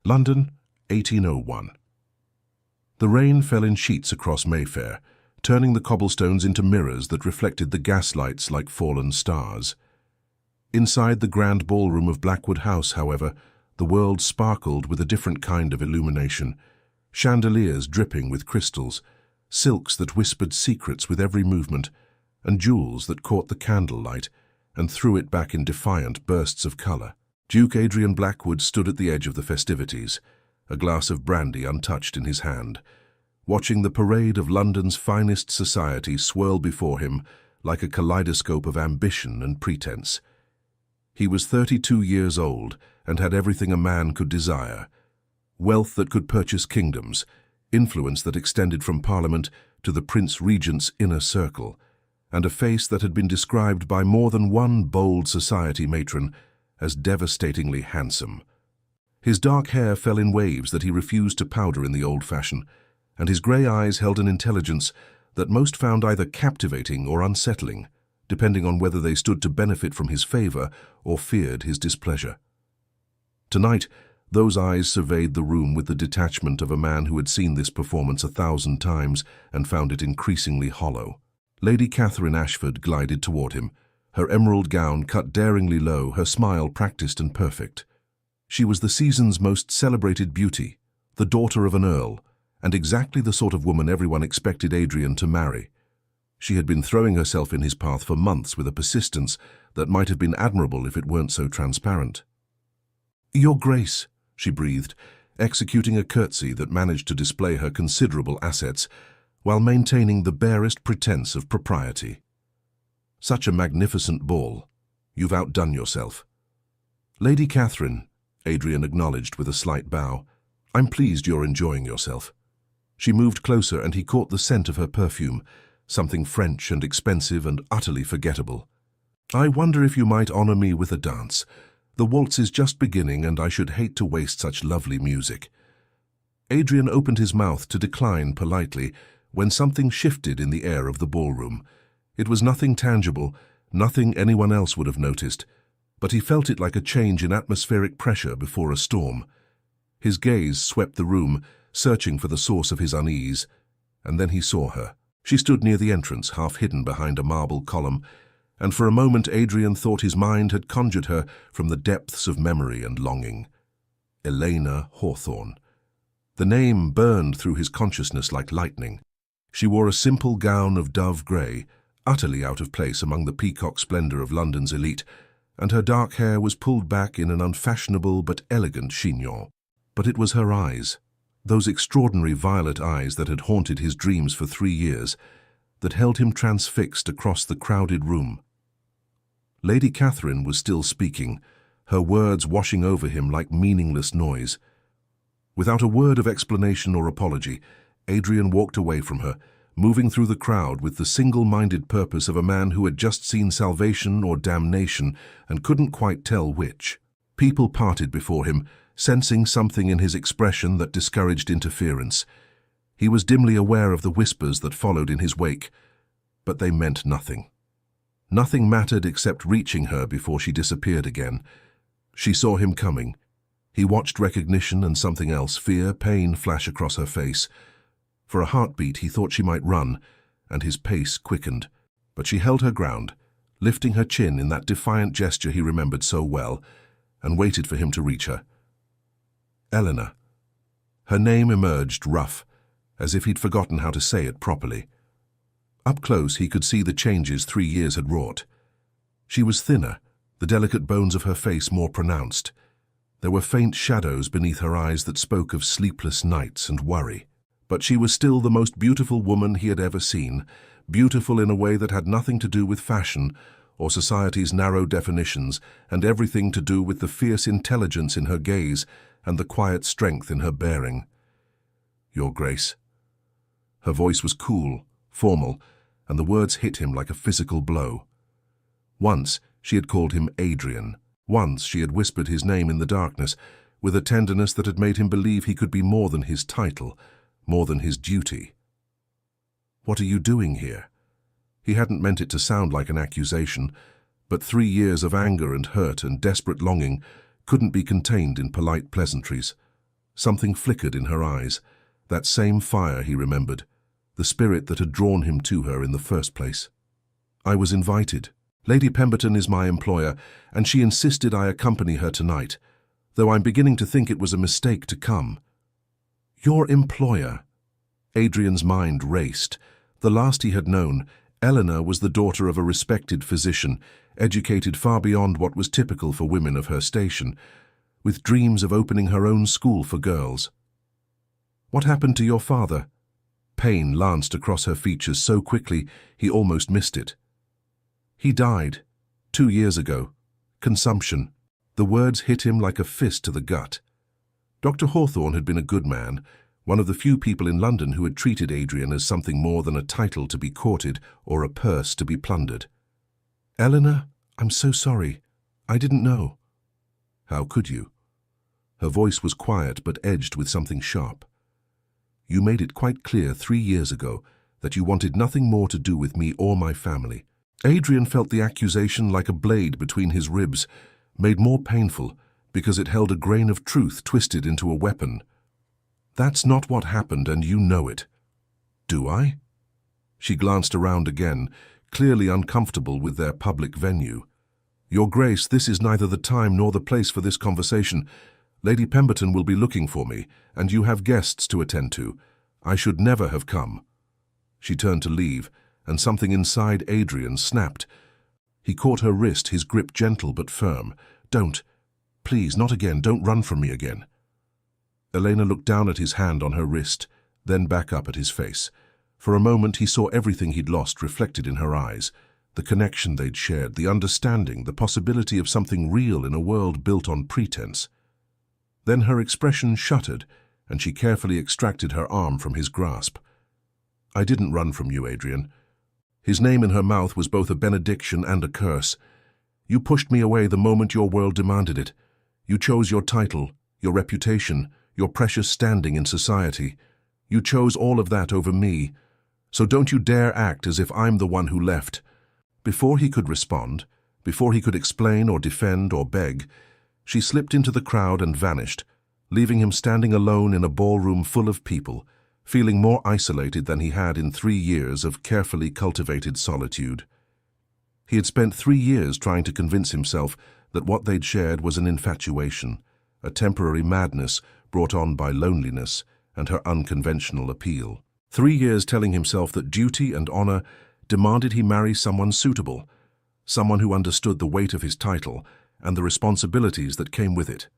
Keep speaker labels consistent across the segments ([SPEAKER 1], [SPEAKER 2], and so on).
[SPEAKER 1] London, 1801. The rain fell in sheets across Mayfair, turning the cobblestones into mirrors that reflected the gaslights like fallen stars. Inside the grand ballroom of Blackwood House, however, the world sparkled with a different kind of illumination. Chandeliers dripping with crystals, silks that whispered secrets with every movement, and jewels that caught the candlelight and threw it back in defiant bursts of colour. Duke Adrien Blackwood stood at the edge of the festivities, a glass of brandy untouched in his hand, watching the parade of London's finest society swirl before him like a kaleidoscope of ambition and pretense. He was 32 years old and had everything a man could desire: wealth that could purchase kingdoms, influence that extended from Parliament to the Prince Regent's inner circle, and a face that had been described by more than one bold society matron as devastatingly handsome. His dark hair fell in waves that he refused to powder in the old fashion, and his grey eyes held an intelligence that most found either captivating or unsettling, depending on whether they stood to benefit from his favour or feared his displeasure. Tonight, those eyes surveyed the room with the detachment of a man who had seen this performance 1,000 times and found it increasingly hollow. Lady Catherine Ashford glided toward him, her emerald gown cut daringly low, her smile practiced and perfect. She was the season's most celebrated beauty, the daughter of an earl, and exactly the sort of woman everyone expected Adrien to marry. She had been throwing herself in his path for months with a persistence that might have been admirable if it weren't so transparent. "Your Grace," she breathed, executing a curtsy that managed to display her considerable assets while maintaining the barest pretense of propriety. "Such a magnificent ball. You've outdone yourself." "Lady Catherine," Adrien acknowledged with a slight bow, "I'm pleased you're enjoying yourself." She moved closer and he caught the scent of her perfume, something French and expensive and utterly forgettable. "I wonder if you might honour me with a dance. The waltz is just beginning and I should hate to waste such lovely music." Adrien opened his mouth to decline politely when something shifted in the air of the ballroom. It was nothing tangible, nothing anyone else would have noticed, but he felt it like a change in atmospheric pressure before a storm. His gaze swept the room, searching for the source of his unease, and then he saw her. She stood near the entrance, half hidden behind a marble column, and for a moment Adrien thought his mind had conjured her from the depths of memory and longing. Elena Hawthorne. The name burned through his consciousness like lightning. She wore a simple gown of dove grey, utterly out of place among the peacock splendour of London's elite, and her dark hair was pulled back in an unfashionable but elegant chignon. But it was her eyes, those extraordinary violet eyes that had haunted his dreams for 3 years, that held him transfixed across the crowded room. Lady Catherine was still speaking, her words washing over him like meaningless noise. Without a word of explanation or apology, Adrien walked away from her, moving through the crowd with the single-minded purpose of a man who had just seen salvation or damnation and couldn't quite tell which. People parted before him, sensing something in his expression that discouraged interference. He was dimly aware of the whispers that followed in his wake, but they meant nothing. Nothing mattered except reaching her before she disappeared again. She saw him coming. He watched recognition and something else, fear, pain, flash across her face. For a heartbeat he thought she might run, and his pace quickened. But she held her ground, lifting her chin in that defiant gesture he remembered so well, and waited for him to reach her. Eleanor. Her name emerged rough, as if he'd forgotten how to say it properly. Up close he could see the changes 3 years had wrought. She was thinner, the delicate bones of her face more pronounced. There were faint shadows beneath her eyes that spoke of sleepless nights and worry. But she was still the most beautiful woman he had ever seen, beautiful in a way that had nothing to do with fashion or society's narrow definitions, and everything to do with the fierce intelligence in her gaze and the quiet strength in her bearing. "Your Grace." Her voice was cool, formal, and the words hit him like a physical blow. Once she had called him Adrien. Once she had whispered his name in the darkness, with a tenderness that had made him believe he could be more than his title, more than his duty. "What are you doing here?" He hadn't meant it to sound like an accusation, but 3 years of anger and hurt and desperate longing couldn't be contained in polite pleasantries. Something flickered in her eyes, that same fire he remembered, the spirit that had drawn him to her in the first place. "I was invited. Lady Pemberton is my employer, and she insisted I accompany her tonight, though I'm beginning to think it was a mistake to come." "Your employer?" Adrien's mind raced. The last he had known, Eleanor was the daughter of a respected physician, educated far beyond what was typical for women of her station, with dreams of opening her own school for girls. "What happened to your father?" Pain lanced across her features so quickly he almost missed it. "He died 2 years ago. Consumption." The words hit him like a fist to the gut. Dr. Hawthorne had been a good man, one of the few people in London who had treated Adrien as something more than a title to be courted or a purse to be plundered. "Eleanor, I'm so sorry. I didn't know." "How could you?" Her voice was quiet but edged with something sharp. "You made it quite clear 3 years ago that you wanted nothing more to do with me or my family." Adrien felt the accusation like a blade between his ribs, made more painful because it held a grain of truth twisted into a weapon. "That's not what happened, and you know it." "Do I?" She glanced around again, clearly uncomfortable with their public venue. "Your Grace, this is neither the time nor the place for this conversation. Lady Pemberton will be looking for me, and you have guests to attend to. I should never have come." She turned to leave, and something inside Adrien snapped. He caught her wrist, his grip gentle but firm. "Don't. Please, not again. Don't run from me again." Elena looked down at his hand on her wrist, then back up at his face. For a moment he saw everything he'd lost reflected in her eyes, the connection they'd shared, the understanding, the possibility of something real in a world built on pretense. Then her expression shuttered, and she carefully extracted her arm from his grasp. "I didn't run from you, Adrien." His name in her mouth was both a benediction and a curse. "You pushed me away the moment your world demanded it. You chose your title, your reputation, your precious standing in society. You chose all of that over me. So don't you dare act as if I'm the one who left." Before he could respond, before he could explain or defend or beg, she slipped into the crowd and vanished, leaving him standing alone in a ballroom full of people, feeling more isolated than he had in 3 years of carefully cultivated solitude. He had spent 3 years trying to convince himself that what they'd shared was an infatuation, a temporary madness brought on by loneliness and her unconventional appeal. 3 years telling himself that duty and honor demanded he marry someone suitable, someone who understood the weight of his title and the responsibilities that came with it.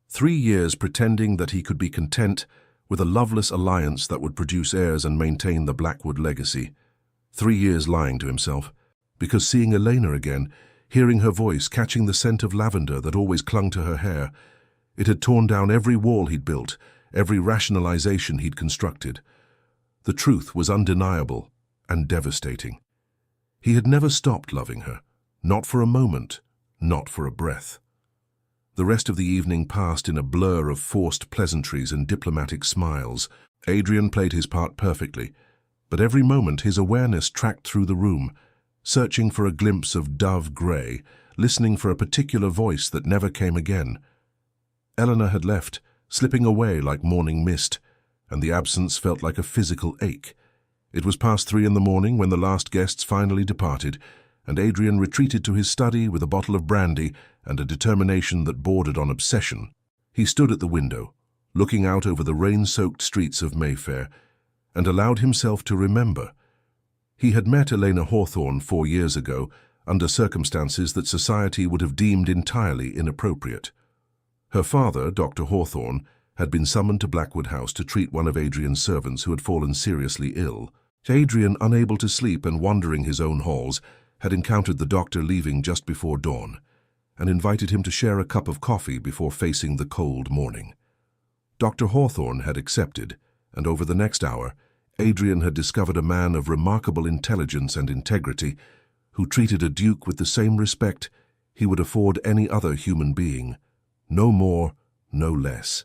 [SPEAKER 1] 3 years pretending that he could be content with a loveless alliance that would produce heirs and maintain the Blackwood legacy. 3 years lying to himself, because seeing Elena again, hearing her voice, catching the scent of lavender that always clung to her hair, it had torn down every wall he'd built, every rationalization he'd constructed. The truth was undeniable and devastating. He had never stopped loving her, not for a moment, not for a breath. The rest of the evening passed in a blur of forced pleasantries and diplomatic smiles. Adrien played his part perfectly, but every moment his awareness tracked through the room, searching for a glimpse of dove grey, listening for a particular voice that never came again. Eleanor had left, slipping away like morning mist, and the absence felt like a physical ache. It was past 3 in the morning when the last guests finally departed, and Adrien retreated to his study with a bottle of brandy and a determination that bordered on obsession. He stood at the window, looking out over the rain-soaked streets of Mayfair, and allowed himself to remember. He had met Elena Hawthorne 4 years ago, under circumstances that society would have deemed entirely inappropriate. Her father, Dr. Hawthorne, had been summoned to Blackwood House to treat one of Adrien's servants who had fallen seriously ill. Adrien, unable to sleep and wandering his own halls, had encountered the doctor leaving just before dawn, and invited him to share a cup of coffee before facing the cold morning. Dr. Hawthorne had accepted, and over the next hour, Adrien had discovered a man of remarkable intelligence and integrity who treated a duke with the same respect he would afford any other human being, no more, no less.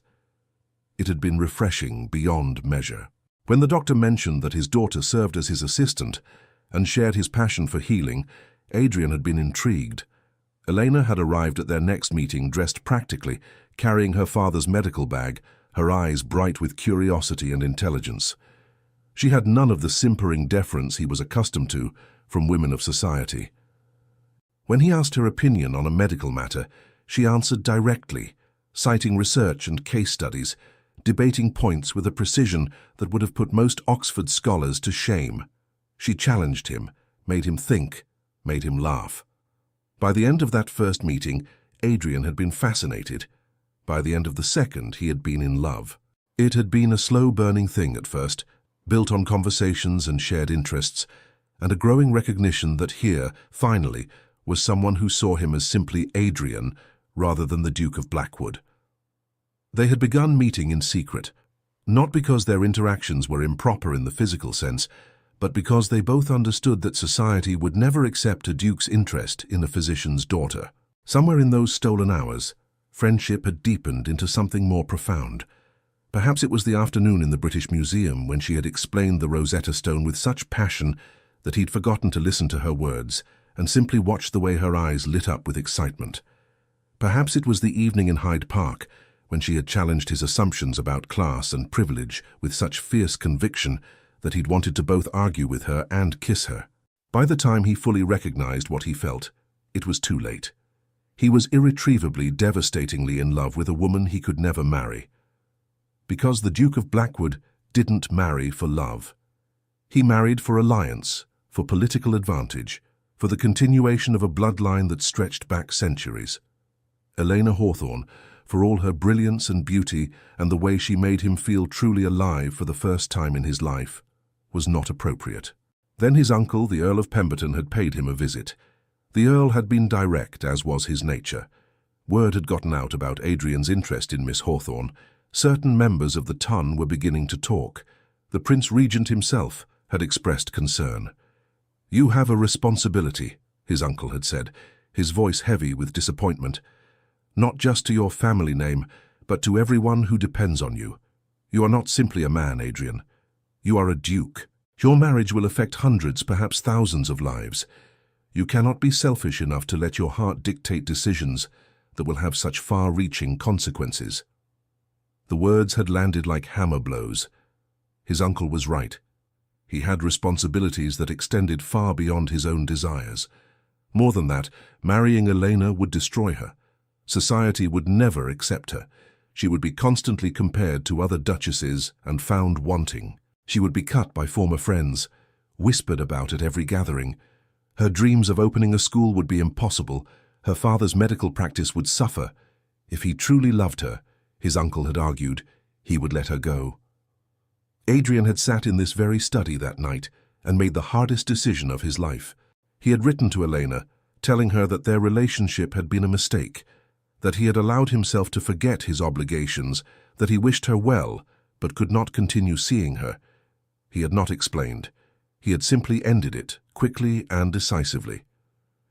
[SPEAKER 1] It had been refreshing beyond measure. When the doctor mentioned that his daughter served as his assistant and shared his passion for healing, Adrien had been intrigued. Elena had arrived at their next meeting dressed practically, carrying her father's medical bag, her eyes bright with curiosity and intelligence. She had none of the simpering deference he was accustomed to from women of society. When he asked her opinion on a medical matter, she answered directly, citing research and case studies, debating points with a precision that would have put most Oxford scholars to shame. She challenged him, made him think, made him laugh. By the end of that first meeting, Adrien had been fascinated. By the end of the second, he had been in love. It had been a slow-burning thing at first, built on conversations and shared interests, and a growing recognition that here, finally, was someone who saw him as simply Adrien rather than the Duke of Blackwood. They had begun meeting in secret, not because their interactions were improper in the physical sense, but because they both understood that society would never accept a duke's interest in a physician's daughter. Somewhere in those stolen hours, friendship had deepened into something more profound. Perhaps it was the afternoon in the British Museum when she had explained the Rosetta Stone with such passion that he'd forgotten to listen to her words and simply watched the way her eyes lit up with excitement. Perhaps it was the evening in Hyde Park when she had challenged his assumptions about class and privilege with such fierce conviction that he'd wanted to both argue with her and kiss her. By the time he fully recognized what he felt, it was too late. He was irretrievably, devastatingly in love with a woman he could never marry. Because the Duke of Blackwood didn't marry for love. He married for alliance, for political advantage, for the continuation of a bloodline that stretched back centuries. Elena Hawthorne, for all her brilliance and beauty and the way she made him feel truly alive for the first time in his life, was not appropriate. Then his uncle, the Earl of Pemberton, had paid him a visit. The Earl had been direct, as was his nature. Word had gotten out about Adrien's interest in Miss Hawthorne. Certain members of the ton were beginning to talk. The Prince Regent himself had expressed concern. "You have a responsibility," his uncle had said, his voice heavy with disappointment. "Not just to your family name, but to everyone who depends on you. You are not simply a man, Adrien. You are a duke. Your marriage will affect hundreds, perhaps thousands of lives. You cannot be selfish enough to let your heart dictate decisions that will have such far-reaching consequences." The words had landed like hammer blows. His uncle was right. He had responsibilities that extended far beyond his own desires. More than that, marrying Elena would destroy her. Society would never accept her. She would be constantly compared to other duchesses and found wanting. She would be cut by former friends, whispered about at every gathering. Her dreams of opening a school would be impossible. Her father's medical practice would suffer. If he truly loved her, his uncle had argued, he would let her go. Adrien had sat in this very study that night and made the hardest decision of his life. He had written to Elena, telling her that their relationship had been a mistake, that he had allowed himself to forget his obligations, that he wished her well, but could not continue seeing her. He had not explained. He had simply ended it, quickly and decisively.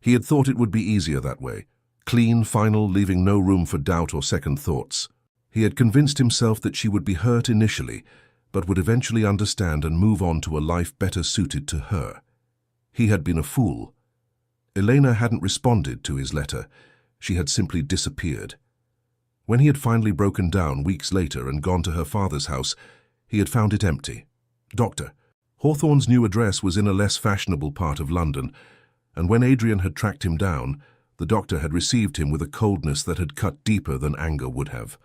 [SPEAKER 1] He had thought it would be easier that way, clean, final, leaving no room for doubt or second thoughts. He had convinced himself that she would be hurt initially, but would eventually understand and move on to a life better suited to her. He had been a fool. Elena hadn't responded to his letter. She had simply disappeared. When he had finally broken down weeks later and gone to her father's house, he had found it empty. Dr. Hawthorne's new address was in a less fashionable part of London, and when Adrien had tracked him down, the doctor had received him with a coldness that had cut deeper than anger would have.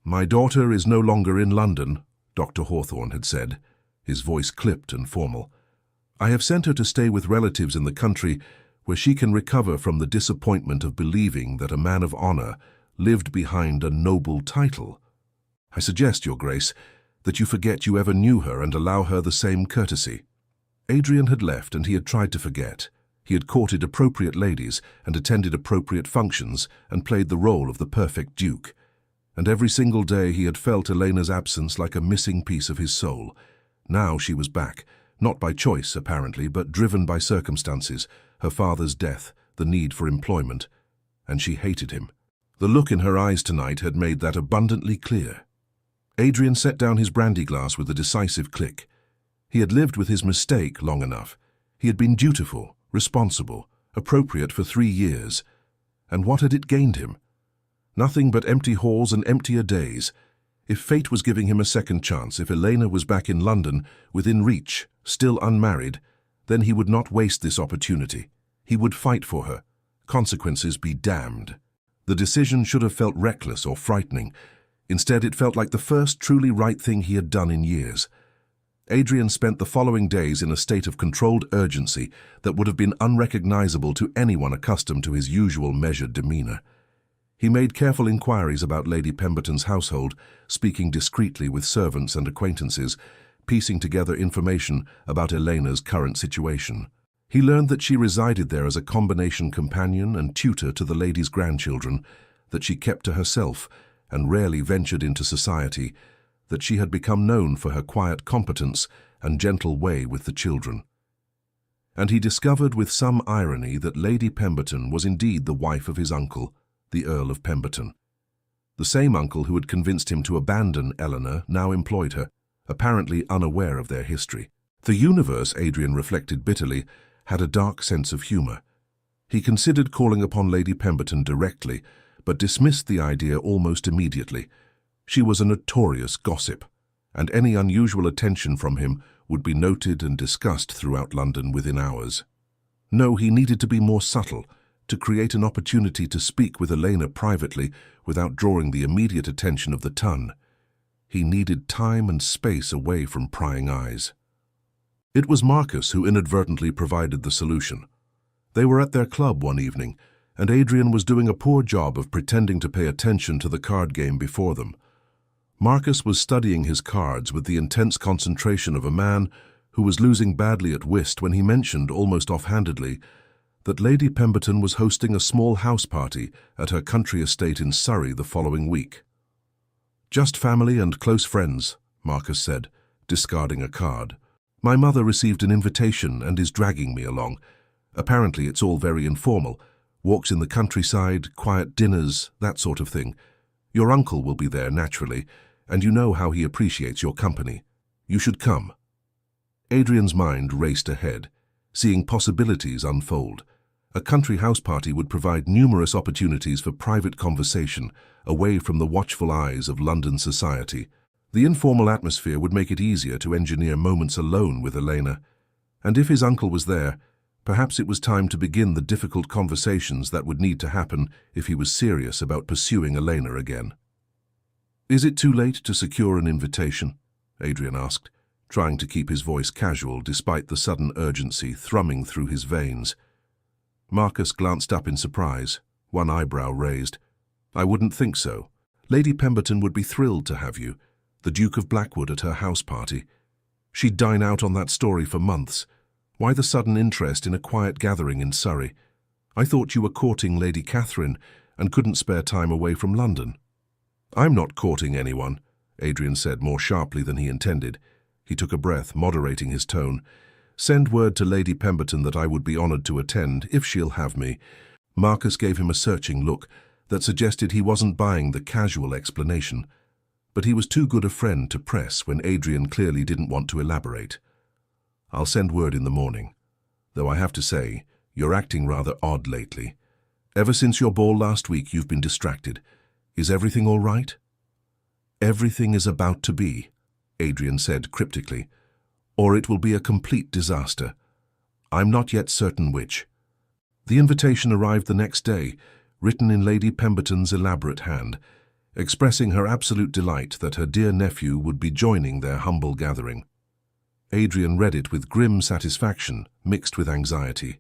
[SPEAKER 1] "My daughter is no longer in London," Dr. Hawthorne had said, his voice clipped and formal. "I have sent her to stay with relatives in the country where she can recover from the disappointment of believing that a man of honor lived behind a noble title. I suggest, Your Grace, that you forget you ever knew her and allow her the same courtesy." Adrien had left and he had tried to forget. He had courted appropriate ladies and attended appropriate functions and played the role of the perfect duke. And every single day he had felt Elena's absence like a missing piece of his soul. Now she was back, not by choice apparently, but driven by circumstances, her father's death, the need for employment. And she hated him. The look in her eyes tonight had made that abundantly clear. Adrien set down his brandy glass with a decisive click. He had lived with his mistake long enough. He had been dutiful, responsible, appropriate for 3 years. And what had it gained him? Nothing but empty halls and emptier days. If fate was giving him a second chance, if Elena was back in London, within reach, still unmarried, then he would not waste this opportunity. He would fight for her. Consequences be damned. The decision should have felt reckless or frightening. Instead, it felt like the first truly right thing he had done in years. Adrien spent the following days in a state of controlled urgency that would have been unrecognizable to anyone accustomed to his usual measured demeanor. He made careful inquiries about Lady Pemberton's household, speaking discreetly with servants and acquaintances, piecing together information about Elena's current situation. He learned that she resided there as a combination companion and tutor to the lady's grandchildren, that she kept to herself and rarely ventured into society, that she had become known for her quiet competence and gentle way with the children. And he discovered with some irony that Lady Pemberton was indeed the wife of his uncle, the Earl of Pemberton. The same uncle who had convinced him to abandon Eleanor now employed her, apparently unaware of their history. The universe, Adrien reflected bitterly, had a dark sense of humor. He considered calling upon Lady Pemberton directly, but dismissed the idea almost immediately. She was a notorious gossip, and any unusual attention from him would be noted and discussed throughout London within hours. No, he needed to be more subtle, to create an opportunity to speak with Elena privately without drawing the immediate attention of the ton. He needed time and space away from prying eyes. It was Marcus who inadvertently provided the solution. They were at their club one evening, and Adrien was doing a poor job of pretending to pay attention to the card game before them. Marcus was studying his cards with the intense concentration of a man who was losing badly at whist when he mentioned, almost offhandedly, that Lady Pemberton was hosting a small house party at her country estate in Surrey the following week. "Just family and close friends," Marcus said, discarding a card. "My mother received an invitation and is dragging me along. Apparently it's all very informal. Walks in the countryside, quiet dinners, that sort of thing. Your uncle will be there, naturally, and you know how he appreciates your company. You should come." Adrien's mind raced ahead, seeing possibilities unfold. A country house party would provide numerous opportunities for private conversation, away from the watchful eyes of London society. The informal atmosphere would make it easier to engineer moments alone with Elena. And if his uncle was there, perhaps it was time to begin the difficult conversations that would need to happen if he was serious about pursuing Elena again. "Is it too late to secure an invitation?" Adrien asked, trying to keep his voice casual despite the sudden urgency thrumming through his veins. Marcus glanced up in surprise, one eyebrow raised. "I wouldn't think so. Lady Pemberton would be thrilled to have you, the Duke of Blackwood at her house party. She'd dine out on that story for months. Why the sudden interest in a quiet gathering in Surrey? I thought you were courting Lady Catherine and couldn't spare time away from London." "I'm not courting anyone," Adrien said more sharply than he intended. He took a breath, moderating his tone. "Send word to Lady Pemberton that I would be honored to attend, if she'll have me." Marcus gave him a searching look that suggested he wasn't buying the casual explanation, but he was too good a friend to press when Adrien clearly didn't want to elaborate. "I'll send word in the morning. Though I have to say, you're acting rather odd lately. Ever since your ball last week, you've been distracted. Is everything all right?" "Everything is about to be," Adrien said cryptically, "or it will be a complete disaster. I'm not yet certain which." The invitation arrived the next day, written in Lady Pemberton's elaborate hand, expressing her absolute delight that her dear nephew would be joining their humble gathering. Adrien read it with grim satisfaction, mixed with anxiety.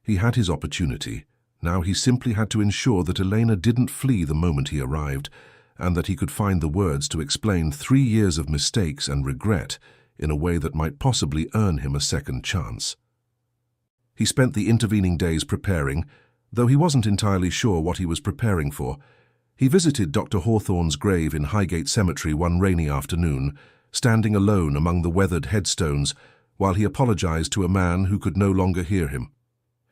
[SPEAKER 1] He had his opportunity. Now he simply had to ensure that Elena didn't flee the moment he arrived, and that he could find the words to explain 3 years of mistakes and regret in a way that might possibly earn him a second chance. He spent the intervening days preparing, though he wasn't entirely sure what he was preparing for. He visited Dr. Hawthorne's grave in Highgate Cemetery one rainy afternoon, standing alone among the weathered headstones while he apologized to a man who could no longer hear him.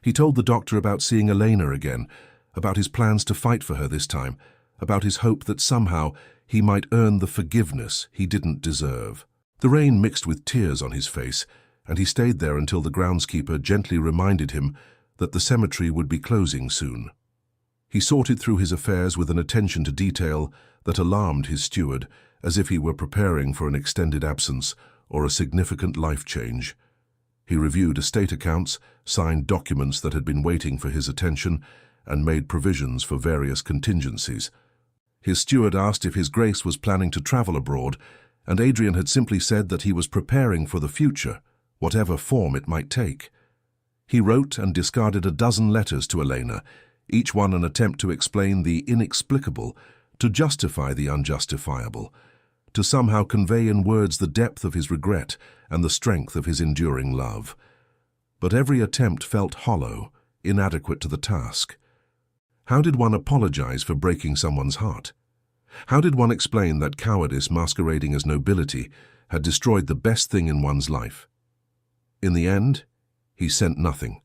[SPEAKER 1] He told the doctor about seeing Elena again, about his plans to fight for her this time, about his hope that somehow he might earn the forgiveness he didn't deserve. The rain mixed with tears on his face, and he stayed there until the groundskeeper gently reminded him that the cemetery would be closing soon. He sorted through his affairs with an attention to detail that alarmed his steward, as if he were preparing for an extended absence or a significant life change. He reviewed estate accounts, signed documents that had been waiting for his attention, and made provisions for various contingencies. His steward asked if His Grace was planning to travel abroad, and Adrien had simply said that he was preparing for the future, whatever form it might take. He wrote and discarded a dozen letters to Elena, each one an attempt to explain the inexplicable, to justify the unjustifiable, to somehow convey in words the depth of his regret and the strength of his enduring love. But every attempt felt hollow, inadequate to the task. How did one apologize for breaking someone's heart? How did one explain that cowardice masquerading as nobility had destroyed the best thing in one's life? In the end, he sent nothing.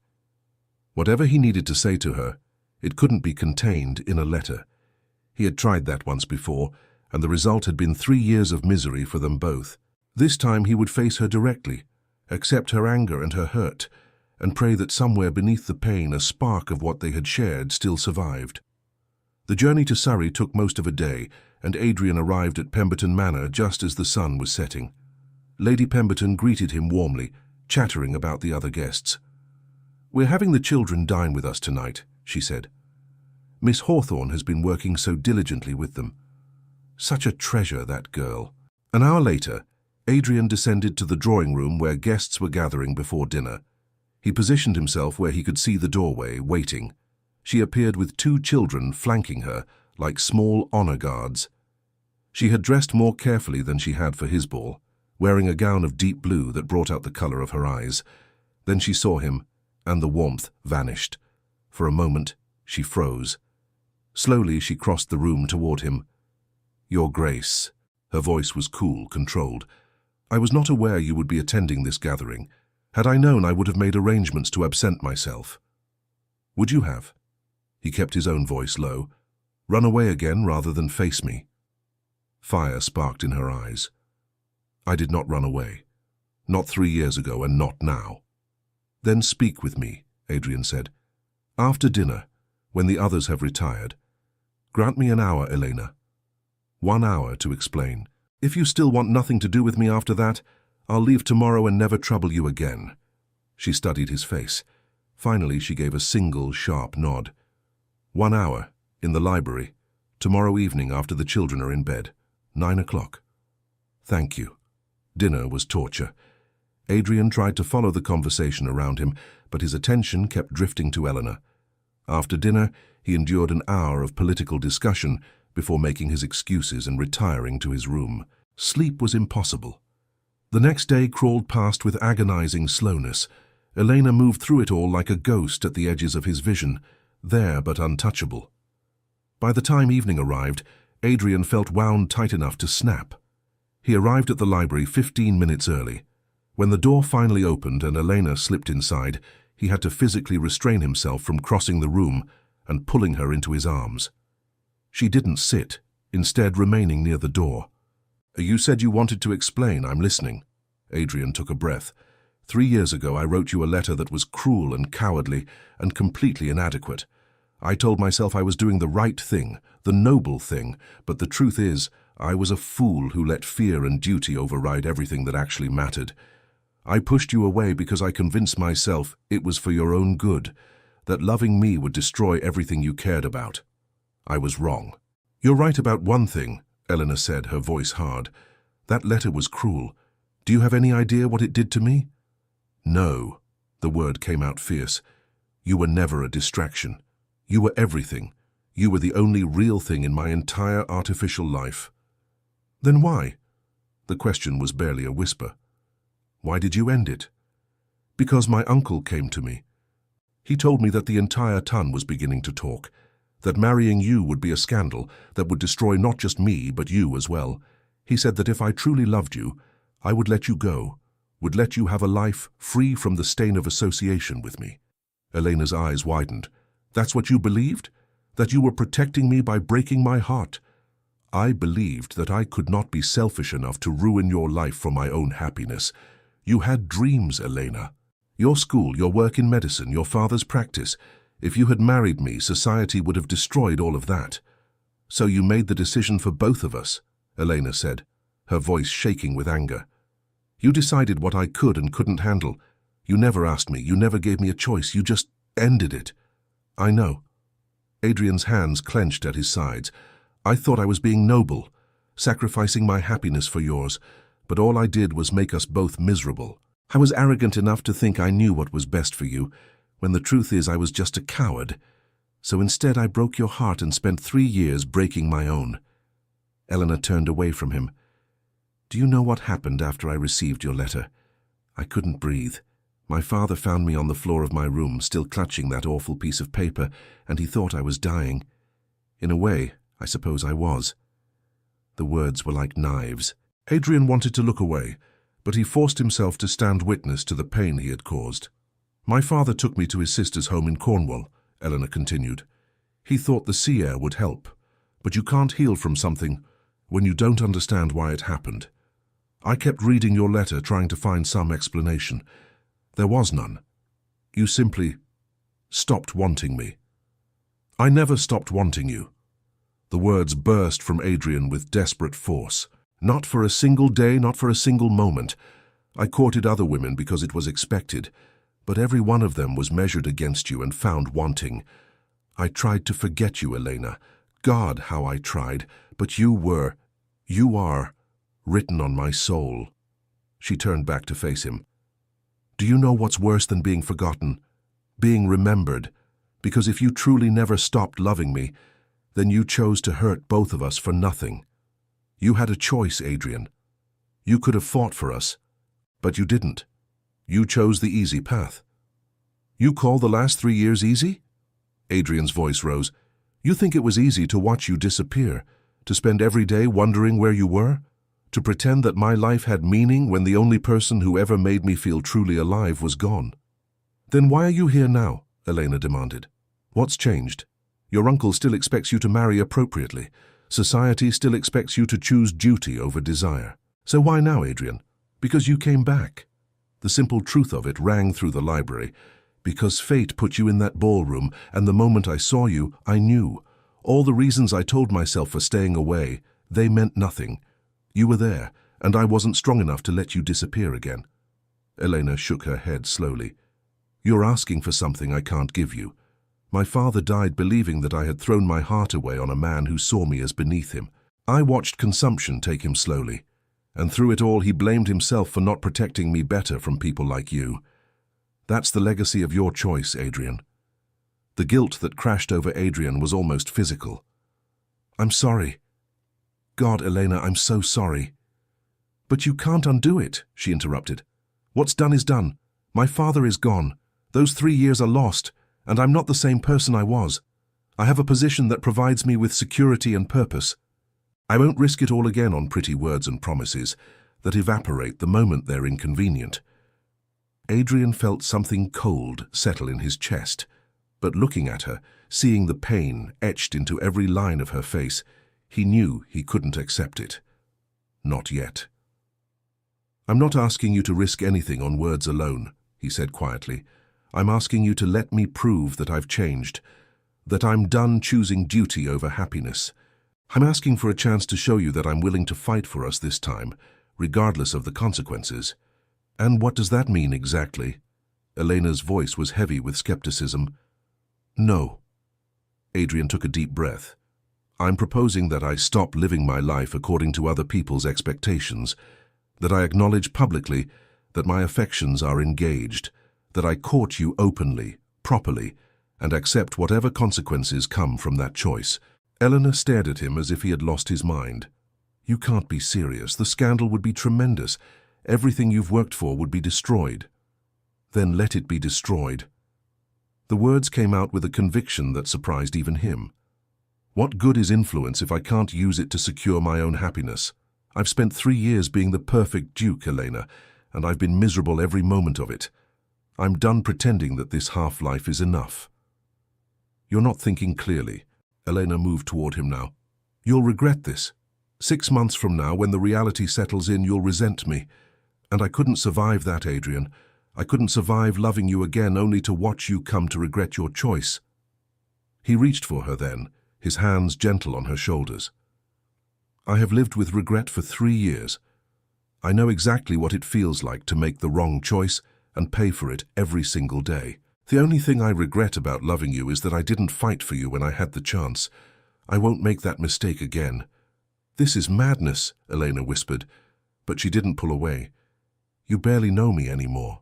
[SPEAKER 1] Whatever he needed to say to her, it couldn't be contained in a letter. He had tried that once before, and the result had been 3 years of misery for them both. This time he would face her directly, accept her anger and her hurt, and pray that somewhere beneath the pain a spark of what they had shared still survived. The journey to Surrey took most of a day, and Adrien arrived at Pemberton Manor just as the sun was setting. Lady Pemberton greeted him warmly, chattering about the other guests. "We're having the children dine with us tonight," she said. "Miss Hawthorne has been working so diligently with them. Such a treasure, that girl." An hour later, Adrien descended to the drawing room where guests were gathering before dinner. He positioned himself where he could see the doorway, waiting. She appeared with 2 children flanking her, like small honor guards. She had dressed more carefully than she had for his ball, wearing a gown of deep blue that brought out the color of her eyes. Then she saw him, and the warmth vanished. For a moment, she froze. Slowly, she crossed the room toward him. "Your Grace." Her voice was cool, controlled. "I was not aware you would be attending this gathering. Had I known, I would have made arrangements to absent myself." "Would you have?" He kept his own voice low. "Run away again rather than face me?" Fire sparked in her eyes. "I did not run away. Not 3 years ago and not now." "Then speak with me," Adrien said. "After dinner, when the others have retired. Grant me an hour, Elena. 1 hour to explain. If you still want nothing to do with me after that, I'll leave tomorrow and never trouble you again." She studied his face. Finally, she gave a single, sharp nod. 1 hour, in the library, tomorrow evening after the children are in bed, 9 o'clock. "Thank you." Dinner was torture. Adrien tried to follow the conversation around him, but his attention kept drifting to Eleanor. After dinner, he endured an hour of political discussion before making his excuses and retiring to his room. Sleep was impossible. The next day crawled past with agonizing slowness. Elena moved through it all like a ghost at the edges of his vision, there but untouchable. By the time evening arrived, Adrien felt wound tight enough to snap. He arrived at the library 15 minutes early. When the door finally opened and Elena slipped inside, he had to physically restrain himself from crossing the room and pulling her into his arms. She didn't sit, instead remaining near the door. "You said you wanted to explain. I'm listening." Adrien took a breath. 3 years ago, I wrote you a letter that was cruel and cowardly and completely inadequate. I told myself I was doing the right thing, the noble thing, but the truth is, I was a fool who let fear and duty override everything that actually mattered. I pushed you away because I convinced myself it was for your own good, that loving me would destroy everything you cared about. I was wrong. "You're right about one thing," Eleanor said, her voice hard. "That letter was cruel. Do you have any idea what it did to me?" "No." The word came out fierce. "You were never a distraction. You were everything. You were the only real thing in my entire artificial life." "Then why?" The question was barely a whisper. "Why did you end it?" "Because my uncle came to me. He told me that the entire ton was beginning to talk, that marrying you would be a scandal that would destroy not just me, but you as well. He said that if I truly loved you, I would let you go, would let you have a life free from the stain of association with me." Elena's eyes widened. "That's what you believed? That you were protecting me by breaking my heart?" "I believed that I could not be selfish enough to ruin your life for my own happiness. You had dreams, Elena. Your school, your work in medicine, your father's practice. If you had married me, society would have destroyed all of that. So you made the decision for both of us, Elena said, her voice shaking with anger. You decided what I could and couldn't handle. You never asked me, you never gave me a choice, you just ended it. I know. Adrien's hands clenched at his sides. I thought I was being noble, sacrificing my happiness for yours, but all I did was make us both miserable. I was arrogant enough to think I knew what was best for you, when the truth is I was just a coward. So instead I broke your heart and spent 3 years breaking my own. Elena turned away from him. Do you know what happened after I received your letter? I couldn't breathe. My father found me on the floor of my room, still clutching that awful piece of paper, and he thought I was dying. In a way, I suppose I was. The words were like knives. Adrien wanted to look away, but he forced himself to stand witness to the pain he had caused. My father took me to his sister's home in Cornwall, Elena continued. He thought the sea air would help, but you can't heal from something when you don't understand why it happened. I kept reading your letter, trying to find some explanation. There was none. You simply stopped wanting me. I never stopped wanting you. The words burst from Adrien with desperate force. Not for a single day, not for a single moment. I courted other women because it was expected, but every one of them was measured against you and found wanting. I tried to forget you, Elena. God, how I tried, but you are, written on my soul. She turned back to face him. Do you know what's worse than being forgotten? Being remembered. Because if you truly never stopped loving me, then you chose to hurt both of us for nothing. You had a choice, Adrien. You could have fought for us, but you didn't. You chose the easy path. You call the last 3 years easy? Adrien's voice rose. You think it was easy to watch you disappear, to spend every day wondering where you were? To pretend that my life had meaning when the only person who ever made me feel truly alive was gone? Then why are you here now? Elena demanded. What's changed? Your uncle still expects you to marry appropriately. Society still expects you to choose duty over desire. So why now, Adrien? Because you came back. The simple truth of it rang through the library. Because fate put you in that ballroom, and the moment I saw you, I knew. All the reasons I told myself for staying away, they meant nothing. You were there, and I wasn't strong enough to let you disappear again. Elena shook her head slowly. You're asking for something I can't give you. My father died believing that I had thrown my heart away on a man who saw me as beneath him. I watched consumption take him slowly, and through it all he blamed himself for not protecting me better from people like you. That's the legacy of your choice, Adrien. The guilt that crashed over Adrien was almost physical. I'm sorry. God, Elena, I'm so sorry. But you can't undo it, she interrupted. What's done is done. My father is gone. Those 3 years are lost, and I'm not the same person I was. I have a position that provides me with security and purpose. I won't risk it all again on pretty words and promises that evaporate the moment they're inconvenient. Adrien felt something cold settle in his chest, but looking at her, seeing the pain etched into every line of her face, he knew he couldn't accept it. Not yet. I'm not asking you to risk anything on words alone, he said quietly. I'm asking you to let me prove that I've changed, that I'm done choosing duty over happiness. I'm asking for a chance to show you that I'm willing to fight for us this time, regardless of the consequences. And what does that mean exactly? Elena's voice was heavy with skepticism. No. Adrien took a deep breath. I'm proposing that I stop living my life according to other people's expectations, that I acknowledge publicly that my affections are engaged, that I court you openly, properly, and accept whatever consequences come from that choice. Elena stared at him as if he had lost his mind. You can't be serious. The scandal would be tremendous. Everything you've worked for would be destroyed. Then let it be destroyed. The words came out with a conviction that surprised even him. What good is influence if I can't use it to secure my own happiness? I've spent 3 years being the perfect duke, Elena, and I've been miserable every moment of it. I'm done pretending that this half-life is enough. You're not thinking clearly. Elena moved toward him now. You'll regret this. 6 months from now, when the reality settles in, you'll resent me. And I couldn't survive that, Adrien. I couldn't survive loving you again only to watch you come to regret your choice. He reached for her then, his hands gentle on her shoulders. I have lived with regret for 3 years. I know exactly what it feels like to make the wrong choice and pay for it every single day. The only thing I regret about loving you is that I didn't fight for you when I had the chance. I won't make that mistake again." "This is madness," Elena whispered, but she didn't pull away. "You barely know me anymore."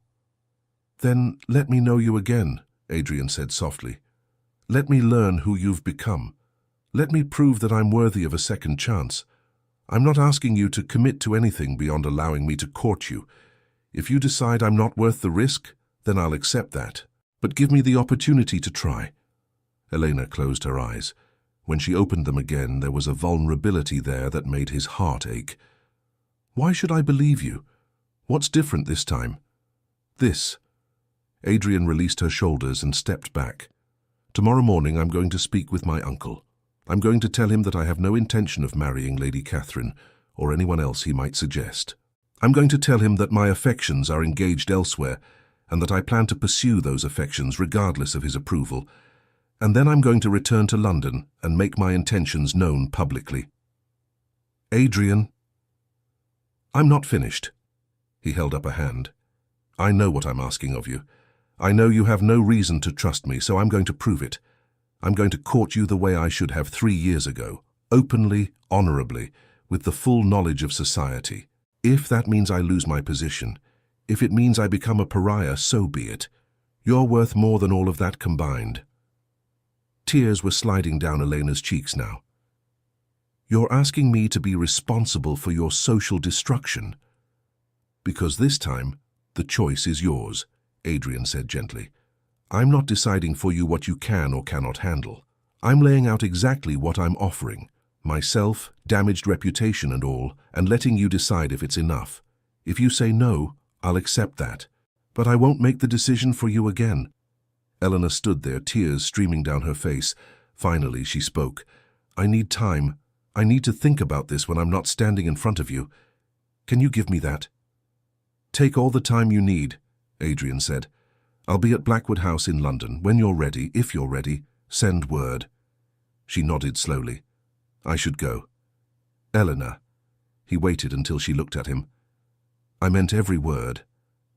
[SPEAKER 1] "Then let me know you again," Adrien said softly. "Let me learn who you've become. Let me prove that I'm worthy of a second chance. I'm not asking you to commit to anything beyond allowing me to court you. If you decide I'm not worth the risk, then I'll accept that. But give me the opportunity to try." Elena closed her eyes. When she opened them again, there was a vulnerability there that made his heart ache. "Why should I believe you? What's different this time?" "This." Adrien released her shoulders and stepped back. "Tomorrow morning I'm going to speak with my uncle. I'm going to tell him that I have no intention of marrying Lady Catherine or anyone else he might suggest. I'm going to tell him that my affections are engaged elsewhere and that I plan to pursue those affections regardless of his approval. And then I'm going to return to London and make my intentions known publicly." "Adrien." "I'm not finished." He held up a hand. "I know what I'm asking of you. I know you have no reason to trust me, so I'm going to prove it. I'm going to court you the way I should have 3 years ago, openly, honorably, with the full knowledge of society. If that means I lose my position, if it means I become a pariah, so be it. You're worth more than all of that combined." Tears were sliding down Elena's cheeks now. "You're asking me to be responsible for your social destruction?" "Because this time, the choice is yours," Adrien said gently. "I'm not deciding for you what you can or cannot handle. I'm laying out exactly what I'm offering, myself, damaged reputation and all, and letting you decide if it's enough. If you say no, I'll accept that. But I won't make the decision for you again." Elena stood there, tears streaming down her face. Finally, she spoke. "I need time. I need to think about this when I'm not standing in front of you. Can you give me that?" "Take all the time you need," Adrien said. "I'll be at Blackwood House in London. When you're ready, if you're ready, send word." She nodded slowly. "I should go." "Elena." He waited until she looked at him. "I meant every word.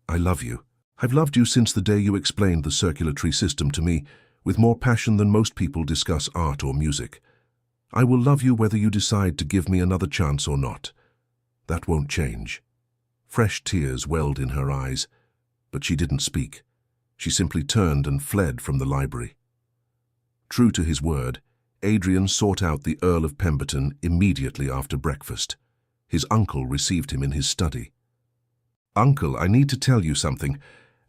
[SPEAKER 1] I love you. I've loved you since the day you explained the circulatory system to me, with more passion than most people discuss art or music. I will love you whether you decide to give me another chance or not. That won't change." Fresh tears welled in her eyes, but she didn't speak. She simply turned and fled from the library. True to his word, Adrien sought out the Earl of Pemberton immediately after breakfast. His uncle received him in his study. "Uncle, I need to tell you something,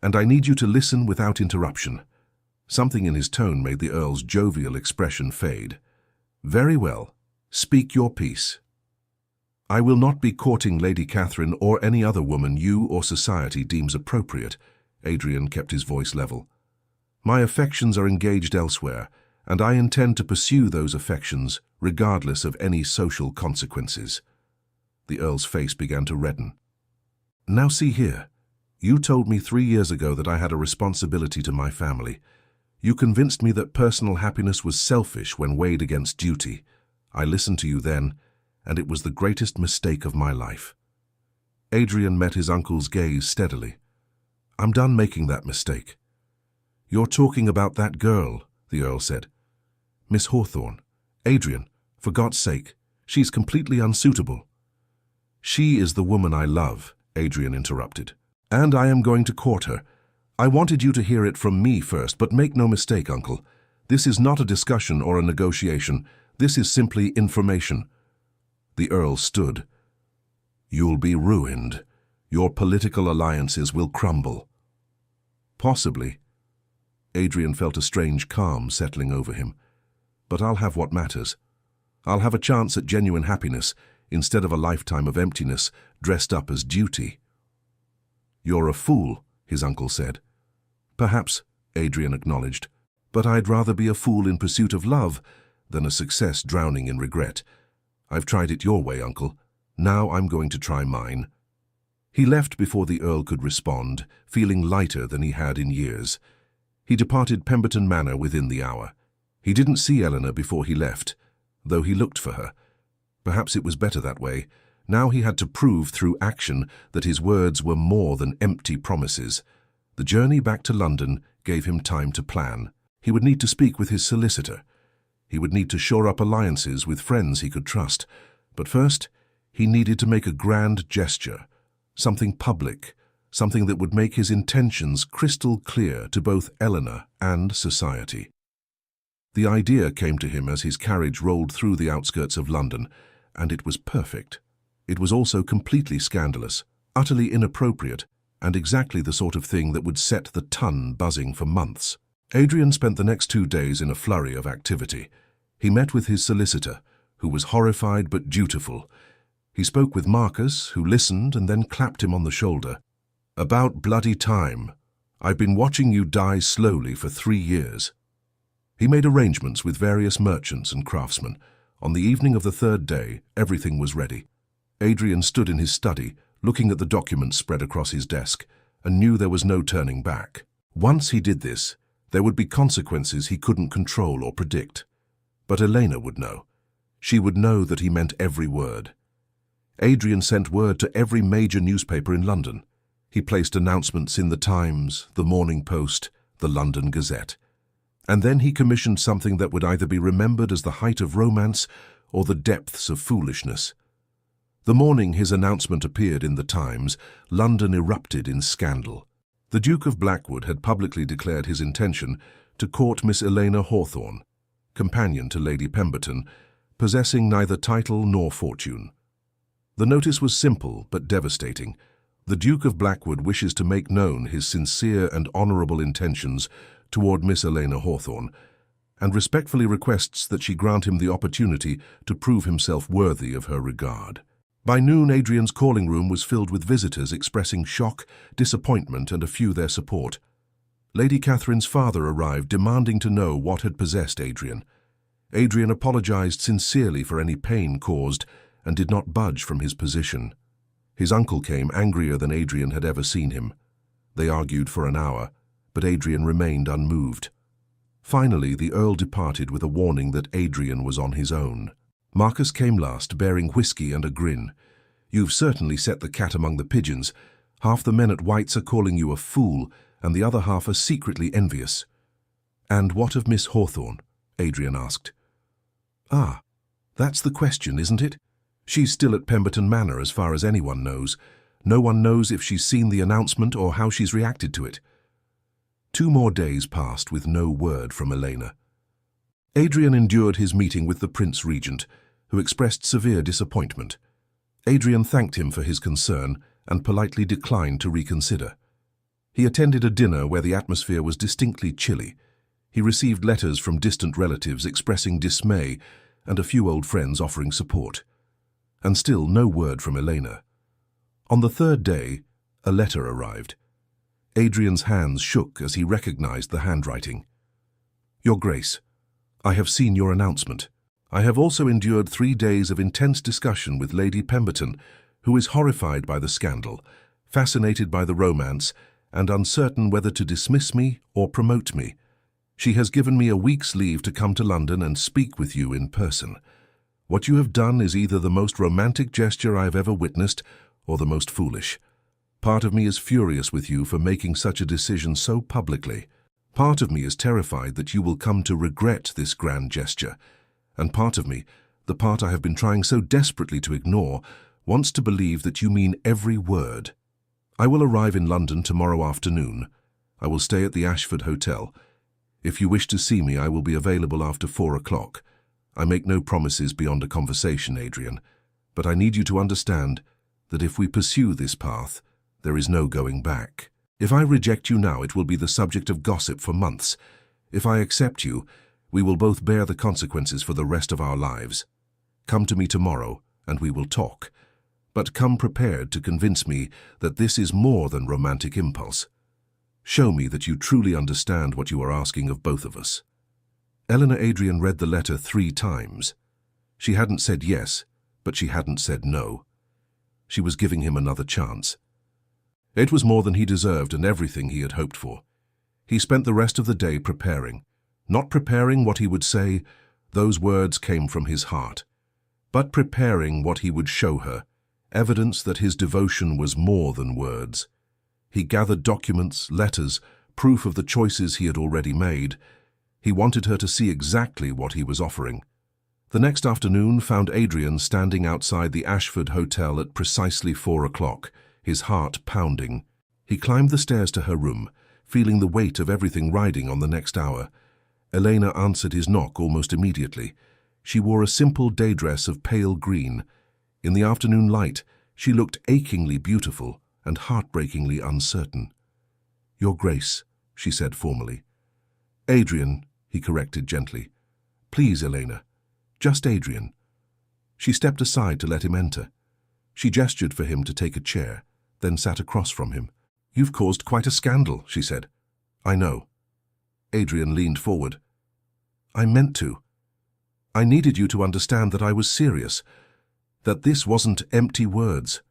[SPEAKER 1] and I need you to listen without interruption." Something in his tone made the Earl's jovial expression fade. "Very well. Speak your piece." "I will not be courting Lady Catherine or any other woman you or society deems appropriate." Adrien kept his voice level. "My affections are engaged elsewhere, and I intend to pursue those affections regardless of any social consequences." The Earl's face began to redden. "Now see here. You told me 3 years ago that I had a responsibility to my family. You convinced me that personal happiness was selfish when weighed against duty. I listened to you then, and it was the greatest mistake of my life." Adrien met his uncle's gaze steadily. "I'm done making that mistake." "You're talking about that girl," the Earl said. "Miss Hawthorne." "Adrien, for God's sake, she's completely unsuitable." "She is the woman I love," Adrien interrupted. "And I am going to court her. I wanted you to hear it from me first, but make no mistake, Uncle. This is not a discussion or a negotiation. This is simply information." The Earl stood. "You'll be ruined. Your political alliances will crumble." "Possibly." Adrien felt a strange calm settling over him. "But I'll have what matters. I'll have a chance at genuine happiness instead of a lifetime of emptiness dressed up as duty." "You're a fool," his uncle said. "Perhaps," Adrien acknowledged, "but I'd rather be a fool in pursuit of love than a success drowning in regret. I've tried it your way, Uncle. Now I'm going to try mine." He left before the Earl could respond, feeling lighter than he had in years. He departed Pemberton Manor within the hour. He didn't see Eleanor before he left, though he looked for her. Perhaps it was better that way. Now he had to prove through action that his words were more than empty promises. The journey back to London gave him time to plan. He would need to speak with his solicitor. He would need to shore up alliances with friends he could trust. But first, he needed to make a grand gesture, something public, something that would make his intentions crystal clear to both Eleanor and society. The idea came to him as his carriage rolled through the outskirts of London, and it was perfect. It was also completely scandalous, utterly inappropriate, and exactly the sort of thing that would set the ton buzzing for months. Adrien spent the next 2 days in a flurry of activity. He met with his solicitor, who was horrified but dutiful. He spoke with Marcus, who listened and then clapped him on the shoulder. "About bloody time. I've been watching you die slowly for 3 years." He made arrangements with various merchants and craftsmen. On the evening of the 3rd day, everything was ready. Adrien stood in his study, looking at the documents spread across his desk, and knew there was no turning back. Once he did this, there would be consequences he couldn't control or predict. But Elena would know. She would know that he meant every word. Adrien sent word to every major newspaper in London. He placed announcements in the Times, the Morning Post, the London Gazette. And then he commissioned something that would either be remembered as the height of romance or the depths of foolishness. The morning his announcement appeared in the Times, London erupted in scandal. The Duke of Blackwood had publicly declared his intention to court Miss Elena Hawthorne, companion to Lady Pemberton, possessing neither title nor fortune. The notice was simple but devastating. The Duke of Blackwood wishes to make known his sincere and honourable intentions toward Miss Elena Hawthorne, and respectfully requests that she grant him the opportunity to prove himself worthy of her regard. By noon, Adrien's calling room was filled with visitors expressing shock, disappointment, and a few their support. Lady Catherine's father arrived, demanding to know what had possessed Adrien. Adrien apologized sincerely for any pain caused and did not budge from his position. His uncle came, angrier than Adrien had ever seen him. They argued for an hour, but Adrien remained unmoved. Finally, the Earl departed with a warning that Adrien was on his own. Marcus came last, bearing whiskey and a grin. "You've certainly set the cat among the pigeons. Half the men at White's are calling you a fool, and the other half are secretly envious." "And what of Miss Hawthorne?" Adrien asked. "Ah, that's the question, isn't it? She's still at Pemberton Manor as far as anyone knows. No one knows if she's seen the announcement or how she's reacted to it." 2 more days passed with no word from Elena. Adrien endured his meeting with the Prince Regent, who expressed severe disappointment. Adrien thanked him for his concern and politely declined to reconsider. He attended a dinner where the atmosphere was distinctly chilly. He received letters from distant relatives expressing dismay and a few old friends offering support. And still no word from Elena. On the 3rd day, a letter arrived. Adrien's hands shook as he recognized the handwriting. "Your Grace, I have seen your announcement. I have also endured 3 days of intense discussion with Lady Pemberton, who is horrified by the scandal, fascinated by the romance, and uncertain whether to dismiss me or promote me. She has given me a week's leave to come to London and speak with you in person. What you have done is either the most romantic gesture I have ever witnessed or the most foolish. Part of me is furious with you for making such a decision so publicly. Part of me is terrified that you will come to regret this grand gesture, and part of me, the part I have been trying so desperately to ignore, wants to believe that you mean every word. I will arrive in London tomorrow afternoon. I will stay at the Ashford Hotel. If you wish to see me, I will be available after 4 o'clock. I make no promises beyond a conversation, Adrien, but I need you to understand that if we pursue this path, there is no going back. If I reject you now, it will be the subject of gossip for months. If I accept you, we will both bear the consequences for the rest of our lives. Come to me tomorrow, and we will talk. But come prepared to convince me that this is more than romantic impulse. Show me that you truly understand what you are asking of both of us." Eleanor Adrien read the letter 3 times. She hadn't said yes, but she hadn't said no. She was giving him another chance. It was more than he deserved and everything he had hoped for. He spent the rest of the day preparing. Not preparing what he would say, those words came from his heart. but preparing what he would show her, evidence that his devotion was more than words. He gathered documents, letters, proof of the choices he had already made. He wanted her to see exactly what he was offering. The next afternoon found Adrien standing outside the Ashford Hotel at precisely 4 o'clock, his heart pounding. He climbed the stairs to her room, feeling the weight of everything riding on the next hour. Elena answered his knock almost immediately. She wore a simple day dress of pale green. In the afternoon light, she looked achingly beautiful and heartbreakingly uncertain. "Your Grace," she said formally. "Adrien," he corrected gently. "Please, Elena. Just Adrien." She stepped aside to let him enter. She gestured for him to take a chair, then sat across from him. "You've caused quite a scandal," she said. "I know." Adrien leaned forward. "I meant to. I needed you to understand that I was serious, that this wasn't empty words.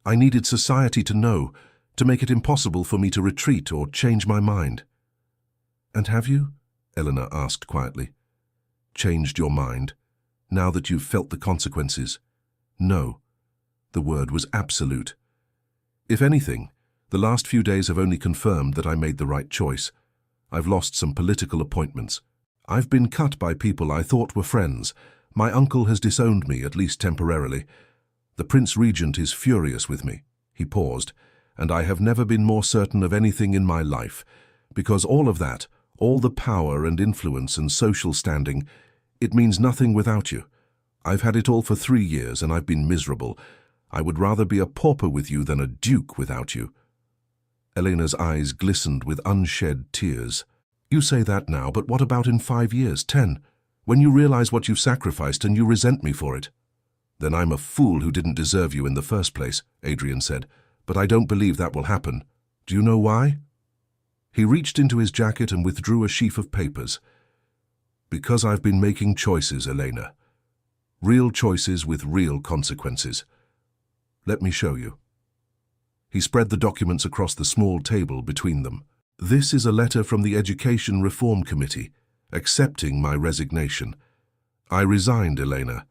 [SPEAKER 1] I needed society to know, to make it impossible for me to retreat or change my mind." "And have you?" Eleanor asked quietly. "Changed your mind, now that you've felt the consequences?" "No." The word was absolute. "If anything, the last few days have only confirmed that I made the right choice. I've lost some political appointments. I've been cut by people I thought were friends. My uncle has disowned me, at least temporarily. The Prince Regent is furious with me." He paused. "And I have never been more certain of anything in my life, because all of that, all the power and influence and social standing, it means nothing without you. I've had it all for 3 years and I've been miserable. I would rather be a pauper with you than a duke without you." Elena's eyes glistened with unshed tears. "You say that now, but what about in 5 years, 10, when you realize what you've sacrificed and you resent me for it?" "Then I'm a fool who didn't deserve you in the first place," Adrien said. "But I don't believe that will happen. Do you know why?" He reached into his jacket and withdrew a sheaf of papers. "Because I've been making choices, Elena. Real choices with real consequences. Let me show you." He spread the documents across the small table between them. "This is a letter from the Education Reform Committee, accepting my resignation. I resigned, Elena.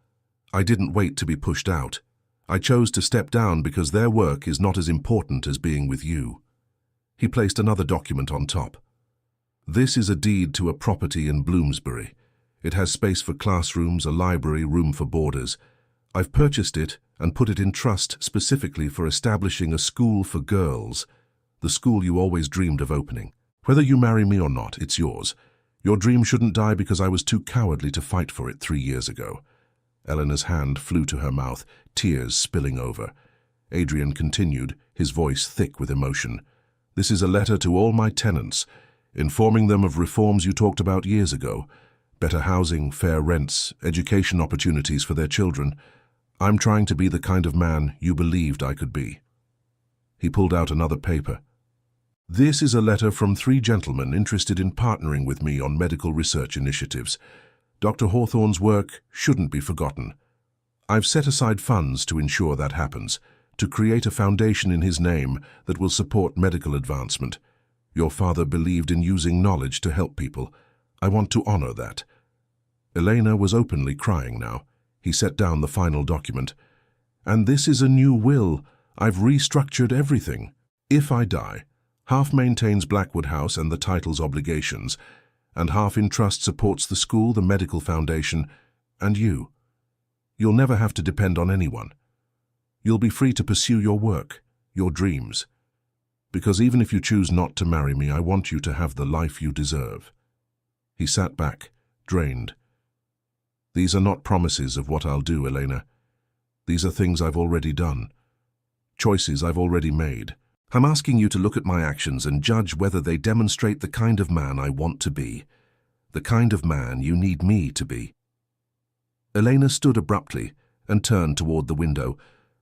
[SPEAKER 1] I didn't wait to be pushed out. I chose to step down because their work is not as important as being with you." He placed another document on top. "This is a deed to a property in Bloomsbury. It has space for classrooms, a library, room for boarders. I've purchased it and put it in trust specifically for establishing a school for girls, the school you always dreamed of opening. Whether you marry me or not, it's yours. Your dream shouldn't die because I was too cowardly to fight for it 3 years ago." Eleanor's hand flew to her mouth, tears spilling over. Adrien continued, his voice thick with emotion. "This is a letter to all my tenants, informing them of reforms you talked about years ago. Better housing, fair rents, education opportunities for their children. I'm trying to be the kind of man you believed I could be." He pulled out another paper. "This is a letter from 3 gentlemen interested in partnering with me on medical research initiatives. Dr. Hawthorne's work shouldn't be forgotten. I've set aside funds to ensure that happens, to create a foundation in his name that will support medical advancement. Your father believed in using knowledge to help people. I want to honor that." Elena was openly crying now. He set down the final document. "And this is a new will. I've restructured everything. If I die, half maintains Blackwood House and the title's obligations, and half in trust supports the school, the medical foundation, and you. You'll never have to depend on anyone. You'll be free to pursue your work, your dreams. Because even if you choose not to marry me, I want you to have the life you deserve." He sat back, drained. "These are not promises of what I'll do, Elena. These are things I've already done. Choices I've already made. I'm asking you to look at my actions and judge whether they demonstrate the kind of man I want to be, the kind of man you need me to be." Elena stood abruptly and turned toward the window,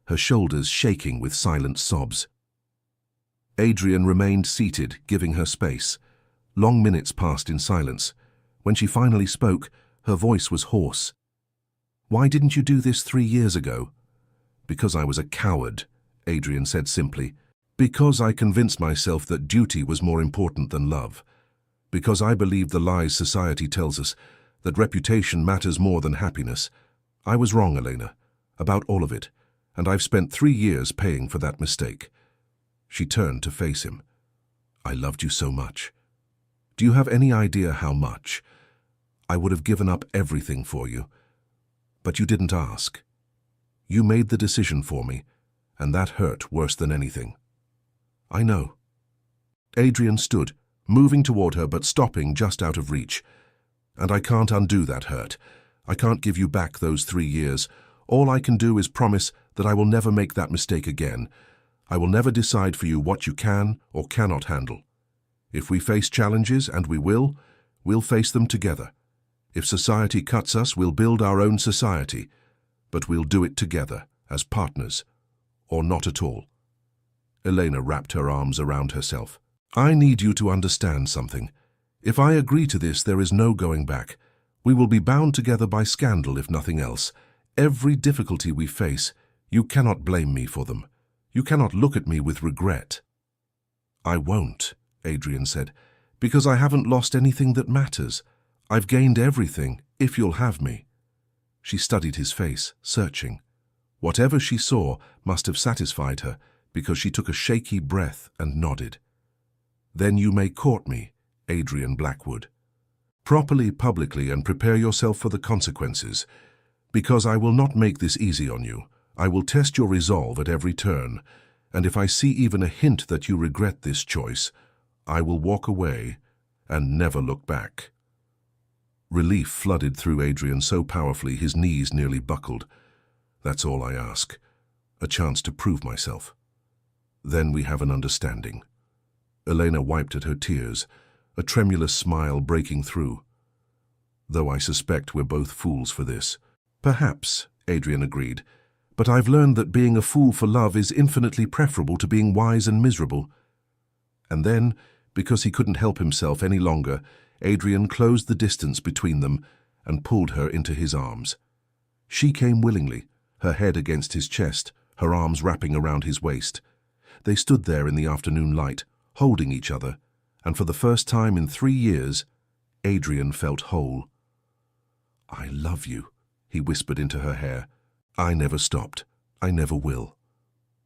[SPEAKER 1] her shoulders shaking with silent sobs. Adrien remained seated, giving her space. Long minutes passed in silence. When she finally spoke, her voice was hoarse. "Why didn't you do this 3 years ago?" "Because I was a coward," Adrien said simply. "Because I convinced myself that duty was more important than love. Because I believed the lies society tells us, that reputation matters more than happiness. I was wrong, Elena, about all of it, and I've spent 3 years paying for that mistake. She turned to face him. I loved you so much. Do you have any idea how much? I would have given up everything for you. But you didn't ask. You made the decision for me, and that hurt worse than anything. I know. Adrien stood, moving toward her but stopping just out of reach. And I can't undo that hurt. I can't give you back those 3 years. All I can do is promise that I will never make that mistake again. I will never decide for you what you can or cannot handle. If we face challenges, and we will, we'll face them together. If society cuts us, we'll build our own society. But we'll do it together, as partners. Or not at all. Elena wrapped her arms around herself. I need you to understand something. If I agree to this, there is no going back. We will be bound together by scandal, if nothing else. Every difficulty we face, you cannot blame me for them. You cannot look at me with regret. I won't, Adrien said, because I haven't lost anything that matters. I've gained everything, if you'll have me. She studied his face, searching. Whatever she saw must have satisfied her, because she took a shaky breath and nodded. Then you may court me, Adrien Blackwood. Properly, publicly, and prepare yourself for the consequences. Because I will not make this easy on you. I will test your resolve at every turn, and if I see even a hint that you regret this choice, I will walk away and never look back. Relief flooded through Adrien so powerfully his knees nearly buckled. That's all I ask. A chance to prove myself. Then we have an understanding. Elena wiped at her tears, a tremulous smile breaking through. Though I suspect we're both fools for this. Perhaps, Adrien agreed, but I've learned that being a fool for love is infinitely preferable to being wise and miserable. And then, because he couldn't help himself any longer, Adrien closed the distance between them and pulled her into his arms. She came willingly, her head against his chest, her arms wrapping around his waist. They stood there in the afternoon light, holding each other, and for the first time in 3 years, Adrien felt whole. I love you, he whispered into her hair. I never stopped. I never will.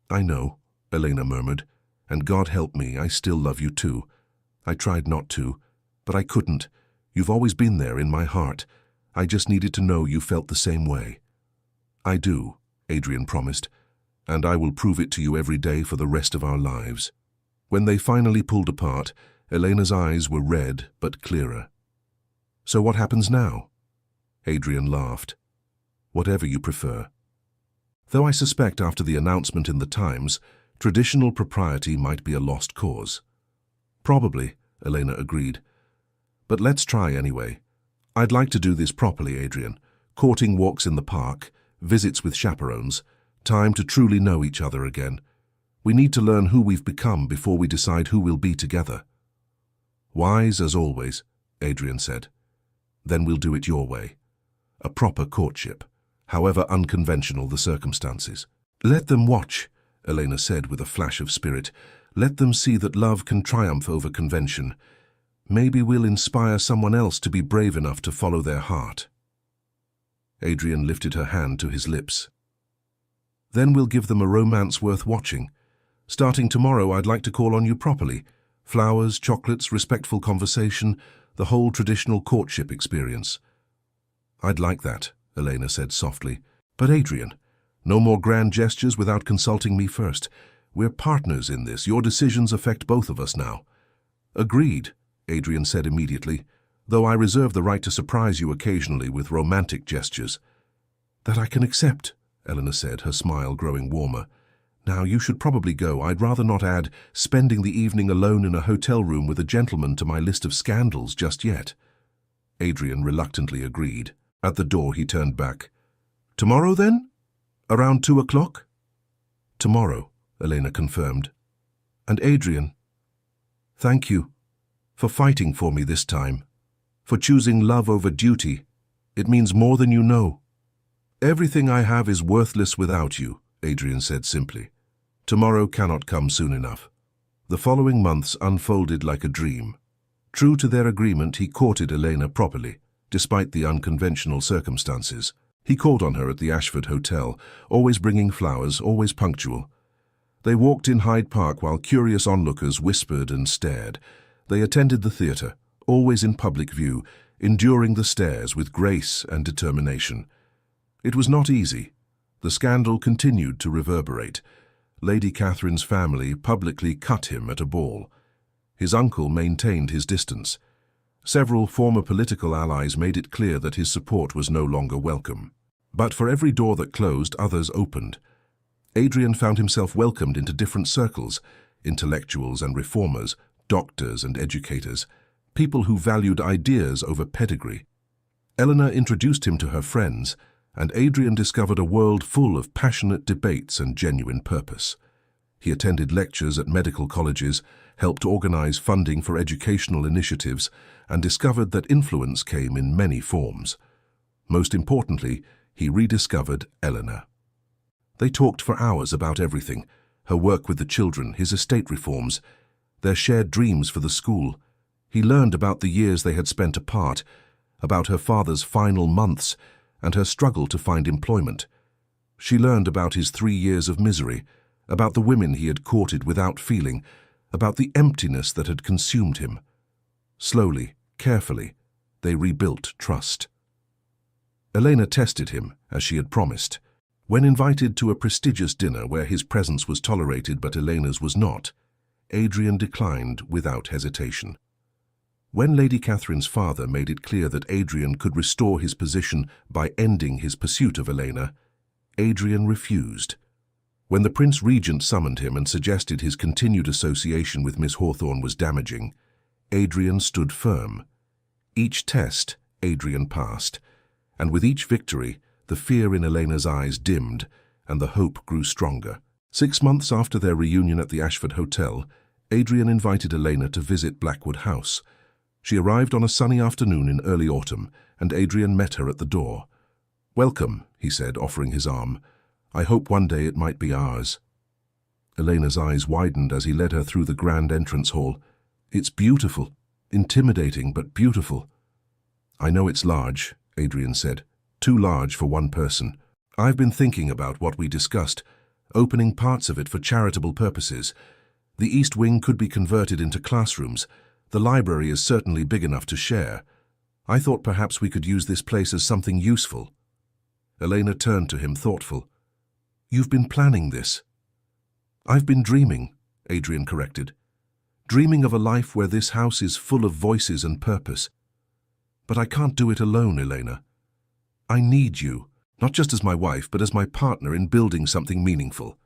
[SPEAKER 1] I know, Elena murmured, and God help me, I still love you too. I tried not to, but I couldn't. You've always been there in my heart. I just needed to know you felt the same way. I do, Adrien promised, and I will prove it to you every day for the rest of our lives. When they finally pulled apart, Elena's eyes were red but clearer. So what happens now? Adrien laughed. Whatever you prefer. Though I suspect after the announcement in the Times, traditional propriety might be a lost cause. Probably, Elena agreed. But let's try anyway. I'd like to do this properly, Adrien. Courting walks in the park, visits with chaperones, time to truly know each other again. We need to learn who we've become before we decide who we'll be together. Wise as always, Adrien said. Then we'll do it your way. A proper courtship, however unconventional the circumstances. Let them watch, Elena said with a flash of spirit. Let them see that love can triumph over convention. Maybe we'll inspire someone else to be brave enough to follow their heart. Adrien lifted her hand to his lips. Then we'll give them a romance worth watching. Starting tomorrow, I'd like to call on you properly. Flowers, chocolates, respectful conversation, the whole traditional courtship experience. I'd like that, Elena said softly. But Adrien, no more grand gestures without consulting me first. We're partners in this. Your decisions affect both of us now. Agreed, Adrien said immediately, though I reserve the right to surprise you occasionally with romantic gestures. That I can accept, Elena said, her smile growing warmer. Now, you should probably go. I'd rather not add spending the evening alone in a hotel room with a gentleman to my list of scandals just yet. Adrien reluctantly agreed. At the door, he turned back. Tomorrow, then? Around 2 o'clock? Tomorrow, Elena confirmed. And Adrien, thank you for fighting for me this time, for choosing love over duty. It means more than you know. Everything I have is worthless without you, Adrien said simply. Tomorrow cannot come soon enough. The following months unfolded like a dream. True to their agreement, he courted Elena properly, despite the unconventional circumstances. He called on her at the Ashford Hotel, always bringing flowers, always punctual. They walked in Hyde Park while curious onlookers whispered and stared. They attended the theatre, always in public view, enduring the stares with grace and determination. It was not easy. The scandal continued to reverberate. Lady Catherine's family publicly cut him at a ball. His uncle maintained his distance. Several former political allies made it clear that his support was no longer welcome. But for every door that closed, others opened. Adrien found himself welcomed into different circles, intellectuals and reformers, doctors and educators, people who valued ideas over pedigree. Eleanor introduced him to her friends, and Adrien discovered a world full of passionate debates and genuine purpose. He attended lectures at medical colleges, helped organize funding for educational initiatives, and discovered that influence came in many forms. Most importantly, he rediscovered Eleanor. They talked for hours about everything: her work with the children, his estate reforms, their shared dreams for the school. He learned about the years they had spent apart, about her father's final months, and her struggle to find employment. She learned about his 3 years of misery, about the women he had courted without feeling, about the emptiness that had consumed him. Slowly, carefully, they rebuilt trust. Elena tested him, as she had promised. When invited to a prestigious dinner where his presence was tolerated but Elena's was not, Adrien declined without hesitation. When Lady Catherine's father made it clear that Adrien could restore his position by ending his pursuit of Elena, Adrien refused. When the Prince Regent summoned him and suggested his continued association with Miss Hawthorne was damaging, Adrien stood firm. Each test Adrien passed, and with each victory, the fear in Elena's eyes dimmed and the hope grew stronger. 6 months after their reunion at the Ashford Hotel, Adrien invited Elena to visit Blackwood House. She arrived on a sunny afternoon in early autumn, and Adrien met her at the door. "Welcome," he said, offering his arm. "I hope one day it might be ours." Elena's eyes widened as he led her through the grand entrance hall. "It's beautiful, intimidating but beautiful." "I know it's large," Adrien said. "Too large for one person. I've been thinking about what we discussed, opening parts of it for charitable purposes. The East Wing could be converted into classrooms. The library is certainly big enough to share. I thought perhaps we could use this place as something useful." Elena turned to him, thoughtful. "You've been planning this?" "I've been dreaming," Adrien corrected. "Dreaming of a life where this house is full of voices and purpose. But I can't do it alone, Elena. I need you, not just as my wife, but as my partner in building something meaningful."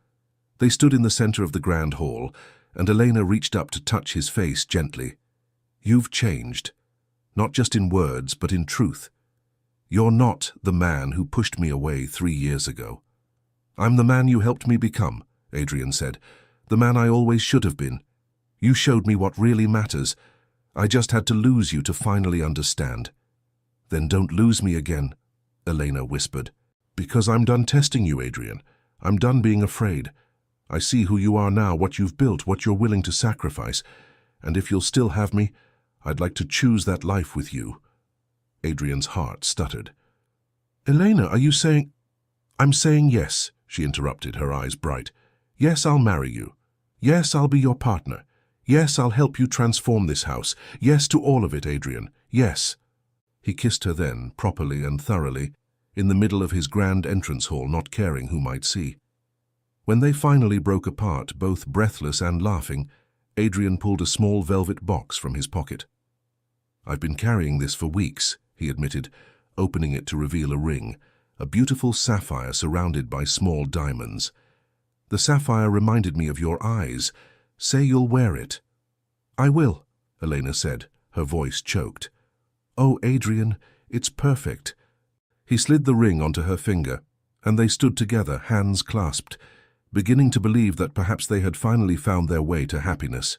[SPEAKER 1] They stood in the center of the grand hall, and Elena reached up to touch his face gently. "You've changed, not just in words, but in truth. You're not the man who pushed me away 3 years ago." "I'm the man you helped me become," Adrien said. "The man I always should have been. You showed me what really matters. I just had to lose you to finally understand." "Then don't lose me again," Elena whispered. "Because I'm done testing you, Adrien. I'm done being afraid. I see who you are now, what you've built, what you're willing to sacrifice. And if you'll still have me, I'd like to choose that life with you." Adrien's heart stuttered. "Elena, are you saying—" "I'm saying yes," she interrupted, her eyes bright. "Yes, I'll marry you. Yes, I'll be your partner. Yes, I'll help you transform this house. Yes to all of it, Adrien. Yes." He kissed her then, properly and thoroughly, in the middle of his grand entrance hall, not caring who might see. When they finally broke apart, both breathless and laughing, Adrien pulled a small velvet box from his pocket. "I've been carrying this for weeks," he admitted, opening it to reveal a ring, a beautiful sapphire surrounded by small diamonds. "The sapphire reminded me of your eyes. Say you'll wear it." "I will," Elena said, her voice choked. "Oh, Adrien, it's perfect." He slid the ring onto her finger, and they stood together, hands clasped, beginning to believe that perhaps they had finally found their way to happiness.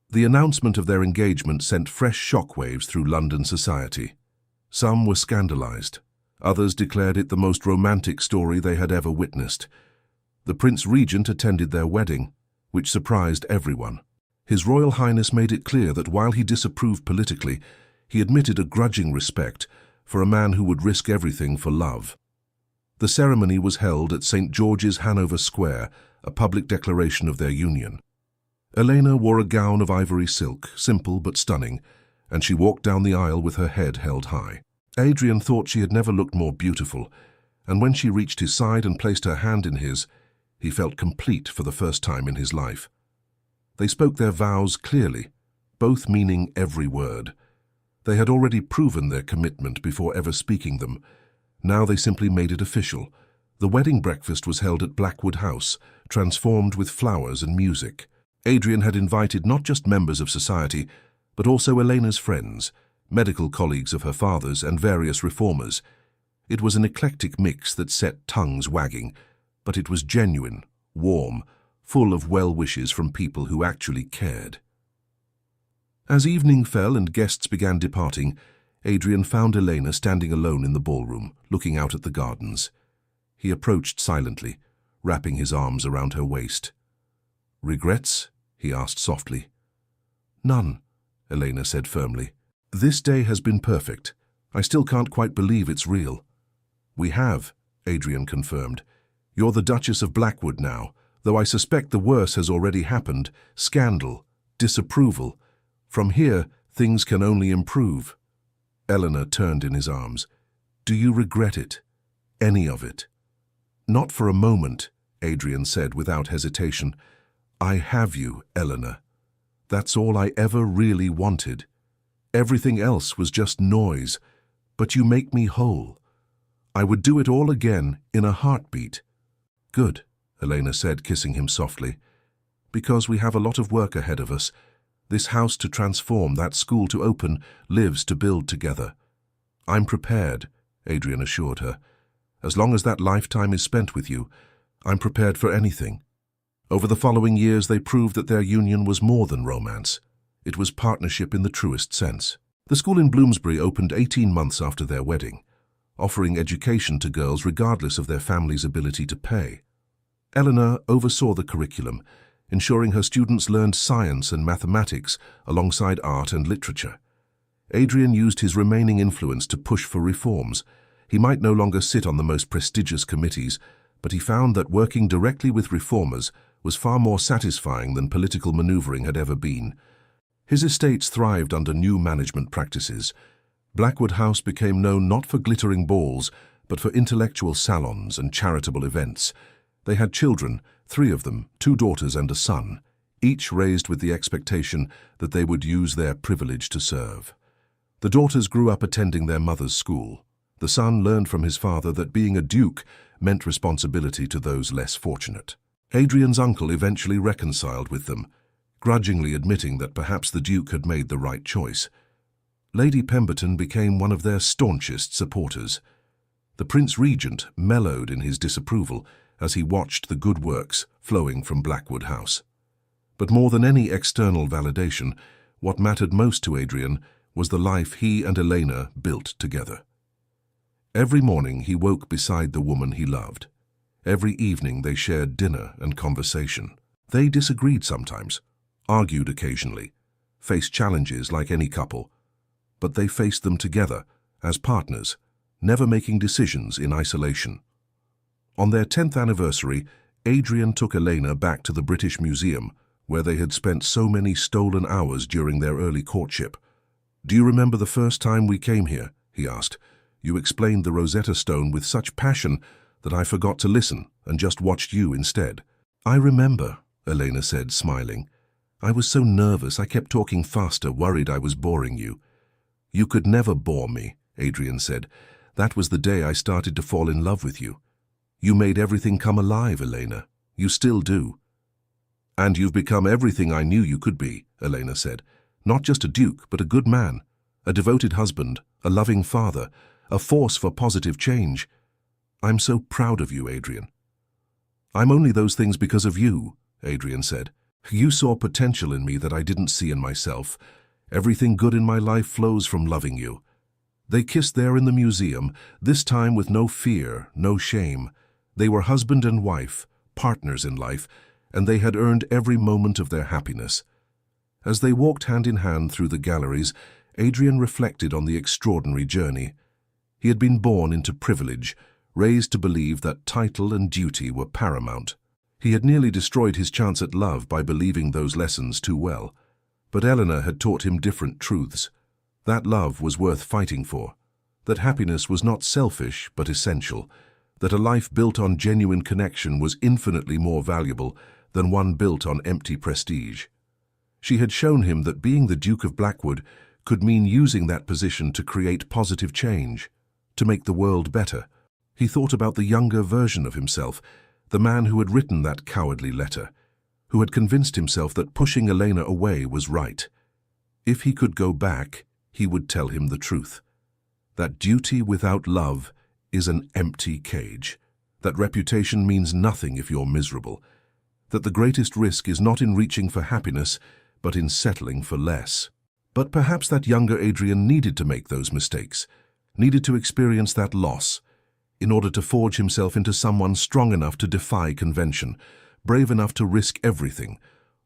[SPEAKER 1] The announcement of their engagement sent fresh shockwaves through London society. Some were scandalized. Others declared it the most romantic story they had ever witnessed. The Prince Regent attended their wedding, which surprised everyone. His Royal Highness made it clear that while he disapproved politically, he admitted a grudging respect, for a man who would risk everything for love. The ceremony was held at St. George's, Hanover Square, a public declaration of their union. Elena wore a gown of ivory silk, simple but stunning, and she walked down the aisle with her head held high. Adrien thought she had never looked more beautiful, and when she reached his side and placed her hand in his, he felt complete for the first time in his life. They spoke their vows clearly, both meaning every word. They had already proven their commitment before ever speaking them. Now they simply made it official. The wedding breakfast was held at Blackwood House, transformed with flowers and music. Adrien had invited not just members of society, but also Elena's friends, medical colleagues of her father's, and various reformers. It was an eclectic mix that set tongues wagging, but it was genuine, warm, full of well wishes from people who actually cared. As evening fell and guests began departing, Adrien found Elena standing alone in the ballroom, looking out at the gardens. He approached silently, wrapping his arms around her waist. "Regrets?" he asked softly. "None," Elena said firmly. "This day has been perfect. I still can't quite believe it's real." "We have," Adrien confirmed. "You're the Duchess of Blackwood now, though I suspect the worst has already happened. Scandal, disapproval. From here, things can only improve." Eleanor turned in his arms. "Do you regret it? Any of it?" "Not for a moment," Adrien said without hesitation. "I have you, Eleanor. That's all I ever really wanted. Everything else was just noise, but you make me whole. I would do it all again in a heartbeat." "Good," Elena said, kissing him softly. "Because we have a lot of work ahead of us. This house to transform, that school to open, lives to build together." "I'm prepared," Adrien assured her. "As long as that lifetime is spent with you, I'm prepared for anything." Over the following years, they proved that their union was more than romance. It was partnership in the truest sense. The school in Bloomsbury opened 18 months after their wedding, offering education to girls regardless of their family's ability to pay. Eleanor oversaw the curriculum, ensuring her students learned science and mathematics alongside art and literature. Adrien used his remaining influence to push for reforms. He might no longer sit on the most prestigious committees, but he found that working directly with reformers was far more satisfying than political maneuvering had ever been. His estates thrived under new management practices. Blackwood House became known not for glittering balls, but for intellectual salons and charitable events. They had children, 3 of them, 2 daughters and a son, each raised with the expectation that they would use their privilege to serve. The daughters grew up attending their mother's school. The son learned from his father that being a duke meant responsibility to those less fortunate. Adrien's uncle eventually reconciled with them, grudgingly admitting that perhaps the duke had made the right choice. Lady Pemberton became one of their staunchest supporters. The Prince Regent mellowed in his disapproval as he watched the good works flowing from Blackwood House. But more than any external validation, what mattered most to Adrien was the life he and Elena built together. Every morning he woke beside the woman he loved. Every evening they shared dinner and conversation. They disagreed sometimes, argued occasionally, faced challenges like any couple, but they faced them together as partners, never making decisions in isolation. On their 10th anniversary, Adrien took Elena back to the British Museum, where they had spent so many stolen hours during their early courtship. "Do you remember the first time we came here?" he asked. "You explained the Rosetta Stone with such passion that I forgot to listen and just watched you instead." "I remember," Elena said, smiling. "I was so nervous I kept talking faster, worried I was boring you." "You could never bore me," Adrien said. "That was the day I started to fall in love with you. You made everything come alive, Elena. You still do." "And you've become everything I knew you could be," Elena said. "Not just a duke, but a good man, a devoted husband, a loving father, a force for positive change. I'm so proud of you, Adrien." "I'm only those things because of you," Adrien said. "You saw potential in me that I didn't see in myself. Everything good in my life flows from loving you." They kissed there in the museum, this time with no fear, no shame. They were husband and wife, partners in life, and they had earned every moment of their happiness. As they walked hand in hand through the galleries, Adrien reflected on the extraordinary journey. He had been born into privilege, raised to believe that title and duty were paramount. He had nearly destroyed his chance at love by believing those lessons too well. But Eleanor had taught him different truths. That love was worth fighting for, that happiness was not selfish but essential, that a life built on genuine connection was infinitely more valuable than one built on empty prestige. She had shown him that being the Duke of Blackwood could mean using that position to create positive change, to make the world better. He thought about the younger version of himself, the man who had written that cowardly letter, who had convinced himself that pushing Elena away was right. If he could go back, he would tell him the truth. That duty without love is an empty cage. That reputation means nothing if you're miserable. That the greatest risk is not in reaching for happiness, but in settling for less. But perhaps that younger Adrien needed to make those mistakes, needed to experience that loss, in order to forge himself into someone strong enough to defy convention, brave enough to risk everything,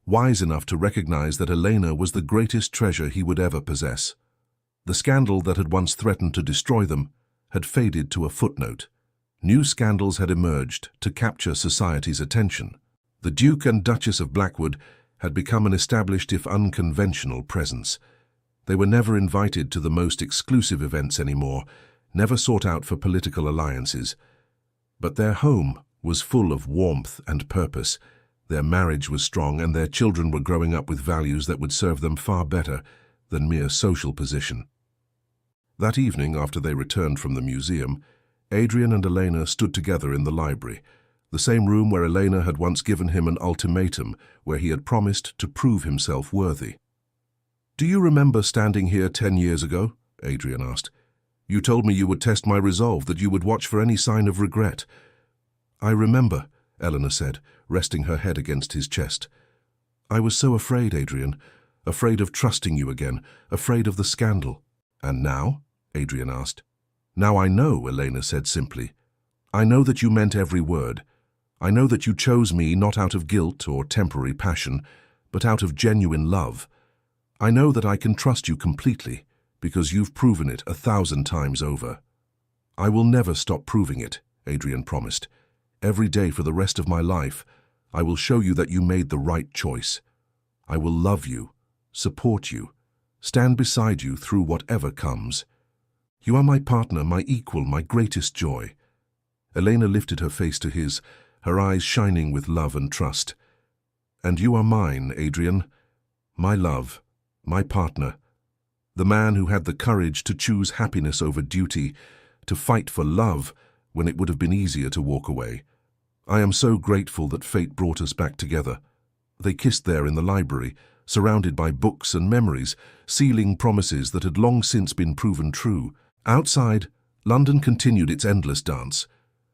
[SPEAKER 1] wise enough to recognize that Elena was the greatest treasure he would ever possess. The scandal that had once threatened to destroy them had faded to a footnote. New scandals had emerged to capture society's attention. The Duke and Duchess of Blackwood had become an established if unconventional presence. They were never invited to the most exclusive events anymore, never sought out for political alliances. But their home was full of warmth and purpose. Their marriage was strong, and their children were growing up with values that would serve them far better than mere social position. That evening, after they returned from the museum, Adrien and Elena stood together in the library, the same room where Elena had once given him an ultimatum, where he had promised to prove himself worthy. "Do you remember standing here 10 years ago?" Adrien asked. "You told me you would test my resolve, that you would watch for any sign of regret." "I remember," Eleanor said, resting her head against his chest. "I was so afraid, Adrien, afraid of trusting you again, afraid of the scandal." "And now?" Adrien asked. "Now I know," Elena said simply. "I know that you meant every word. I know that you chose me not out of guilt or temporary passion, but out of genuine love. I know that I can trust you completely, because you've proven it 1,000 times over." "I will never stop proving it," Adrien promised. "Every day for the rest of my life, I will show you that you made the right choice. I will love you, support you, stand beside you through whatever comes. You are my partner, my equal, my greatest joy." Elena lifted her face to his, her eyes shining with love and trust. "And you are mine, Adrien, my love, my partner, the man who had the courage to choose happiness over duty, to fight for love when it would have been easier to walk away. I am so grateful that fate brought us back together." They kissed there in the library, surrounded by books and memories, sealing promises that had long since been proven true. Outside, London continued its endless dance.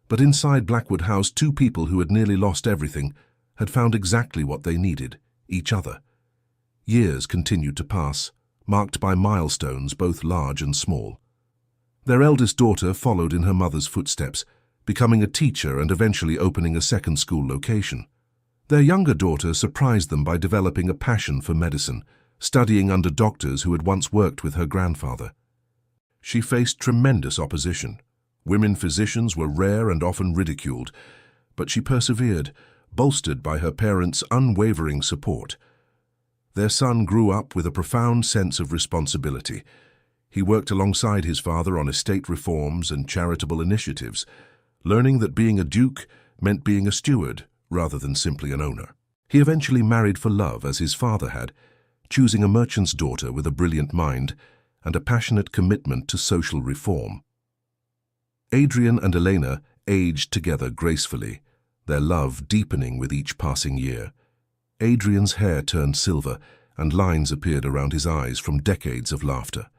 [SPEAKER 1] But inside Blackwood House, two people who had nearly lost everything had found exactly what they needed, each other. Years continued to pass, marked by milestones both large and small. Their eldest daughter followed in her mother's footsteps, becoming a teacher and eventually opening a second school location. Their younger daughter surprised them by developing a passion for medicine, studying under doctors who had once worked with her grandfather. She faced tremendous opposition. Women physicians were rare and often ridiculed, but she persevered, bolstered by her parents' unwavering support. Their son grew up with a profound sense of responsibility. He worked alongside his father on estate reforms and charitable initiatives, learning that being a duke meant being a steward rather than simply an owner. He eventually married for love, as his father had, choosing a merchant's daughter with a brilliant mind and a passionate commitment to social reform. Adrien and Elena aged together gracefully, their love deepening with each passing year. Adrien's hair turned silver, and lines appeared around his eyes from decades of laughter.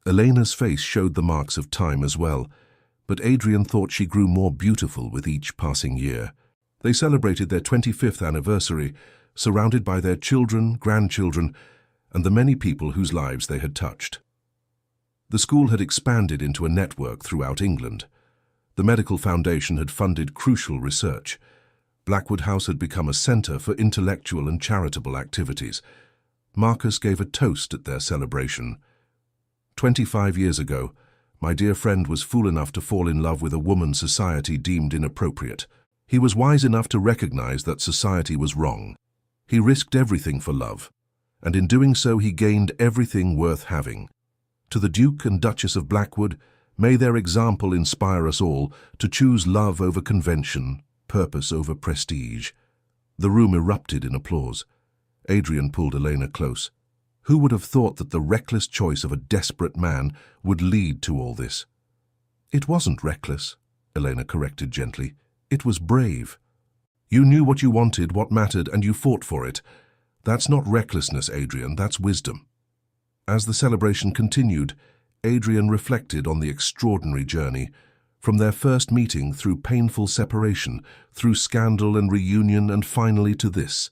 [SPEAKER 1] Elena's face showed the marks of time as well, but Adrien thought she grew more beautiful with each passing year. They celebrated their 25th anniversary, surrounded by their children, grandchildren, and the many people whose lives they had touched. The school had expanded into a network throughout England. The Medical Foundation had funded crucial research. Blackwood House had become a centre for intellectual and charitable activities. Marcus gave a toast at their celebration. 25 years ago, My dear friend was fool enough to fall in love with a woman society deemed inappropriate. He was wise enough to recognize that society was wrong. He risked everything for love, and in doing so he gained everything worth having. To the Duke and Duchess of Blackwood, may their example inspire us all to choose love over convention, purpose over prestige. The room erupted in applause. Adrien pulled Elena close. Who would have thought that the reckless choice of a desperate man would lead to all this? It wasn't reckless, Elena corrected gently. It was brave. You knew what you wanted, what mattered, and you fought for it. That's not recklessness, Adrien, that's wisdom. As the celebration continued, Adrien reflected on the extraordinary journey, from their first meeting through painful separation, through scandal and reunion, and finally to this,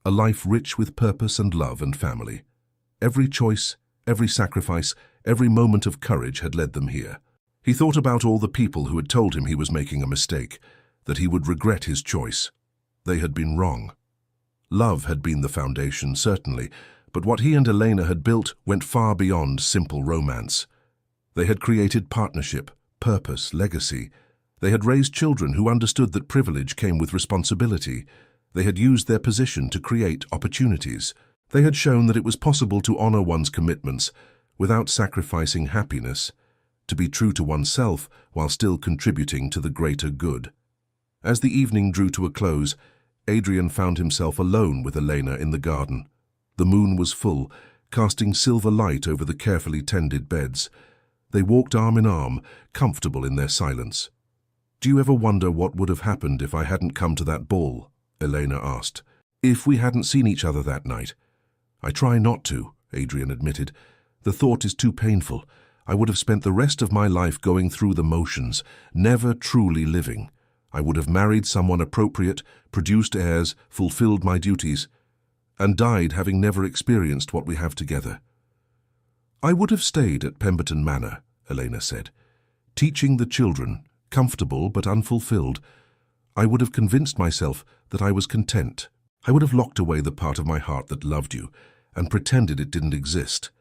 [SPEAKER 1] a life rich with purpose and love and family. Every choice, every sacrifice, every moment of courage had led them here. He thought about all the people who had told him he was making a mistake, that he would regret his choice. They had been wrong. Love had been the foundation, certainly, but what he and Elena had built went far beyond simple romance. They had created partnership, purpose, legacy. They had raised children who understood that privilege came with responsibility. They had used their position to create opportunities. They had shown that it was possible to honor one's commitments without sacrificing happiness, to be true to oneself while still contributing to the greater good. As the evening drew to a close, Adrien found himself alone with Elena in the garden. The moon was full, casting silver light over the carefully tended beds. They walked arm in arm, comfortable in their silence. "Do you ever wonder what would have happened if I hadn't come to that ball?" Elena asked. "If we hadn't seen each other that night?" "I try not to," Adrien admitted. "The thought is too painful. I would have spent the rest of my life going through the motions, never truly living. I would have married someone appropriate, produced heirs, fulfilled my duties, and died having never experienced what we have together." "I would have stayed at Pemberton Manor," Elena said, "teaching the children, comfortable but unfulfilled. I would have convinced myself that I was content. I would have locked away the part of my heart that loved you and pretended it didn't exist.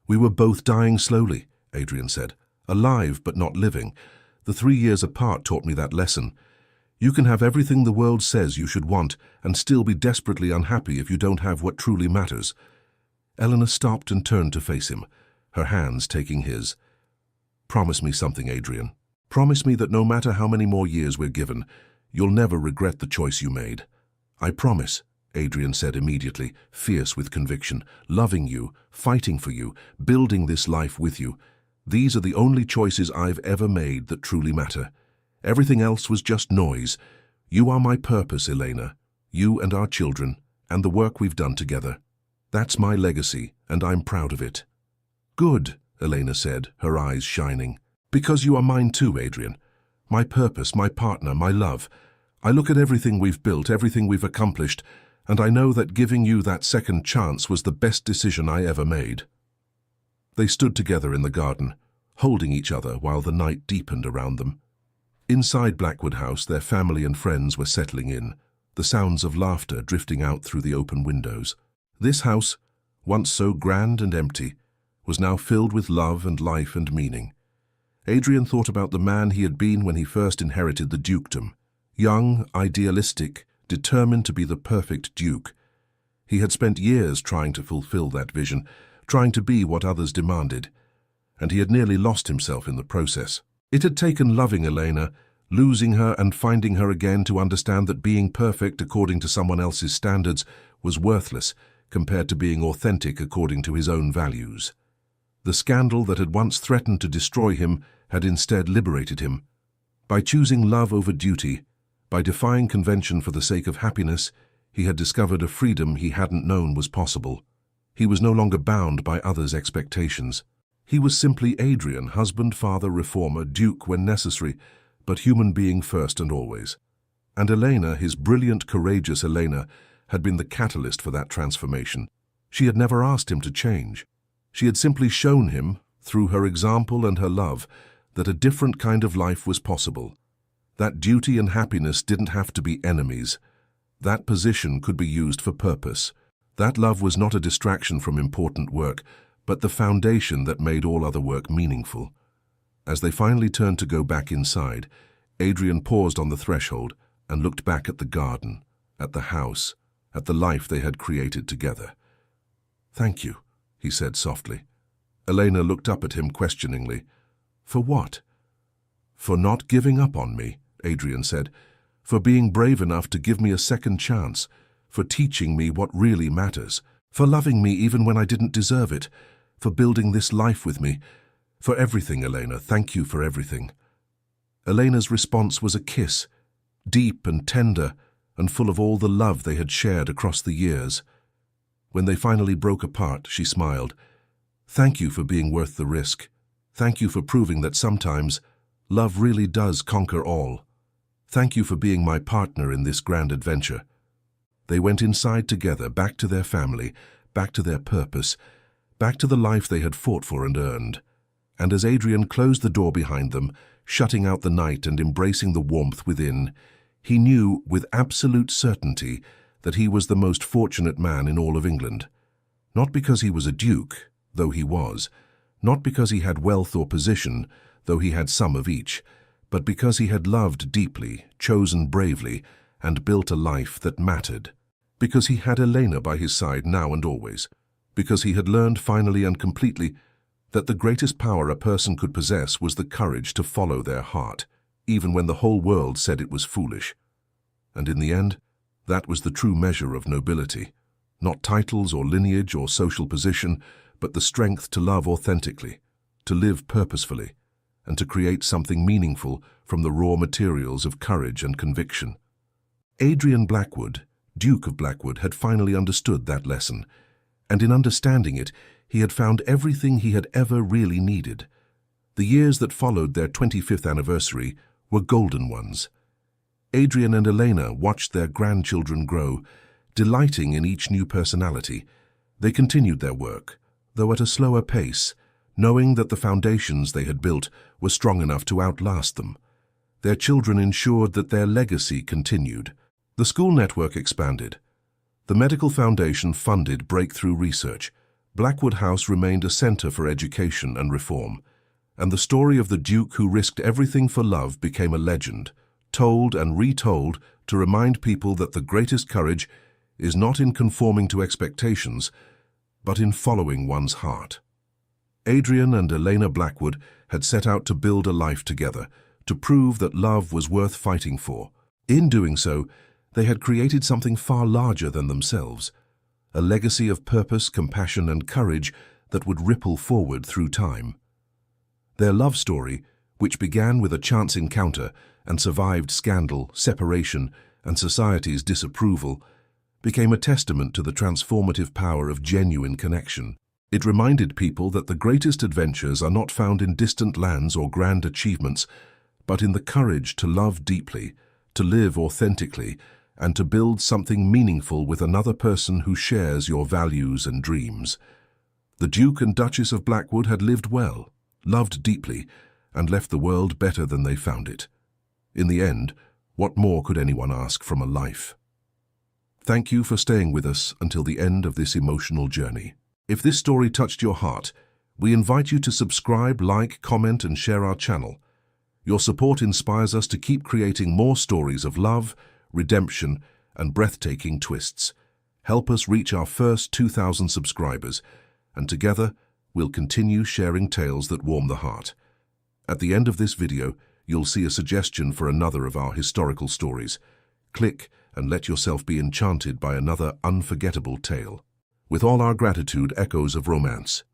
[SPEAKER 1] We were both dying slowly," Adrien said, "alive but not living. The 3 years apart taught me that lesson. You can have everything the world says you should want and still be desperately unhappy if you don't have what truly matters." Elena stopped and turned to face him, her hands taking his. "Promise me something, Adrien. Promise me that no matter how many more years we're given, you'll never regret the choice you made." "I promise," Adrien said immediately, fierce with conviction, "loving you, fighting for you, building this life with you. These are the only choices I've ever made that truly matter. Everything else was just noise. You are my purpose, Elena, you and our children, and the work we've done together. That's my legacy, and I'm proud of it." "Good," Elena said, her eyes shining. "Because you are mine too, Adrien. My purpose, my partner, my love. I look at everything we've built, everything we've accomplished, and I know that giving you that second chance was the best decision I ever made." They stood together in the garden, holding each other while the night deepened around them. Inside Blackwood House, their family and friends were settling in, the sounds of laughter drifting out through the open windows. This house, once so grand and empty, was now filled with love and life and meaning. Adrien thought about the man he had been when he first inherited the dukedom. Young, idealistic, determined to be the perfect duke. He had spent years trying to fulfill that vision, trying to be what others demanded, and he had nearly lost himself in the process. It had taken loving Elena, losing her and finding her again to understand that being perfect according to someone else's standards was worthless compared to being authentic according to his own values. The scandal that had once threatened to destroy him had instead liberated him. By choosing love over duty, by defying convention for the sake of happiness, he had discovered a freedom he hadn't known was possible. He was no longer bound by others' expectations. He was simply Adrien, husband, father, reformer, duke when necessary, but human being first and always. And Elena, his brilliant, courageous Elena, had been the catalyst for that transformation. She had never asked him to change. She had simply shown him, through her example and her love, that a different kind of life was possible. That duty and happiness didn't have to be enemies. That position could be used for purpose. That love was not a distraction from important work, but the foundation that made all other work meaningful. As they finally turned to go back inside, Adrien paused on the threshold and looked back at the garden, at the house, at the life they had created together. "Thank you," he said softly. Elena looked up at him questioningly. "For what?" "For not giving up on me," Adrien said. "For being brave enough to give me a second chance. For teaching me what really matters. For loving me even when I didn't deserve it. For building this life with me. For everything, Elena. Thank you for everything." Elena's response was a kiss, deep and tender, and full of all the love they had shared across the years. When they finally broke apart, she smiled. "Thank you for being worth the risk. Thank you for proving that sometimes love really does conquer all. Thank you for being my partner in this grand adventure." They went inside together, back to their family, back to their purpose, back to the life they had fought for and earned. And as Adrien closed the door behind them, shutting out the night and embracing the warmth within, he knew with absolute certainty that he was the most fortunate man in all of England. Not because he was a duke, though he was, not because he had wealth or position, though he had some of each, but because he had loved deeply, chosen bravely, and built a life that mattered. Because he had Elena by his side now and always. Because he had learned finally and completely that the greatest power a person could possess was the courage to follow their heart, even when the whole world said it was foolish. And in the end, that was the true measure of nobility. Not titles or lineage or social position, but the strength to love authentically, to live purposefully, and to create something meaningful from the raw materials of courage and conviction. Adrien Blackwood, Duke of Blackwood, had finally understood that lesson, and in understanding it, he had found everything he had ever really needed. The years that followed their 25th anniversary were golden ones. Adrien and Elena watched their grandchildren grow, delighting in each new personality. They continued their work, though at a slower pace, knowing that the foundations they had built were strong enough to outlast them. Their children ensured that their legacy continued. The school network expanded. The Medical Foundation funded breakthrough research. Blackwood House remained a center for education and reform. And the story of the Duke who risked everything for love became a legend, told and retold to remind people that the greatest courage is not in conforming to expectations, but in following one's heart. Adrien and Elena Blackwood had set out to build a life together, to prove that love was worth fighting for. In doing so, they had created something far larger than themselves, a legacy of purpose, compassion, and courage that would ripple forward through time. Their love story, which began with a chance encounter and survived scandal, separation, and society's disapproval, became a testament to the transformative power of genuine connection. It reminded people that the greatest adventures are not found in distant lands or grand achievements, but in the courage to love deeply, to live authentically, and to build something meaningful with another person who shares your values and dreams. The Duke and Duchess of Blackwood had lived well, loved deeply, and left the world better than they found it. In the end, what more could anyone ask from a life? Thank you for staying with us until the end of this emotional journey. If this story touched your heart, we invite you to subscribe, like, comment, and share our channel. Your support inspires us to keep creating more stories of love, redemption, and breathtaking twists. Help us reach our first 2,000 subscribers, and together we'll continue sharing tales that warm the heart. At the end of this video, you'll see a suggestion for another of our historical stories. Click and let yourself be enchanted by another unforgettable tale. With all our gratitude, echoes of romance.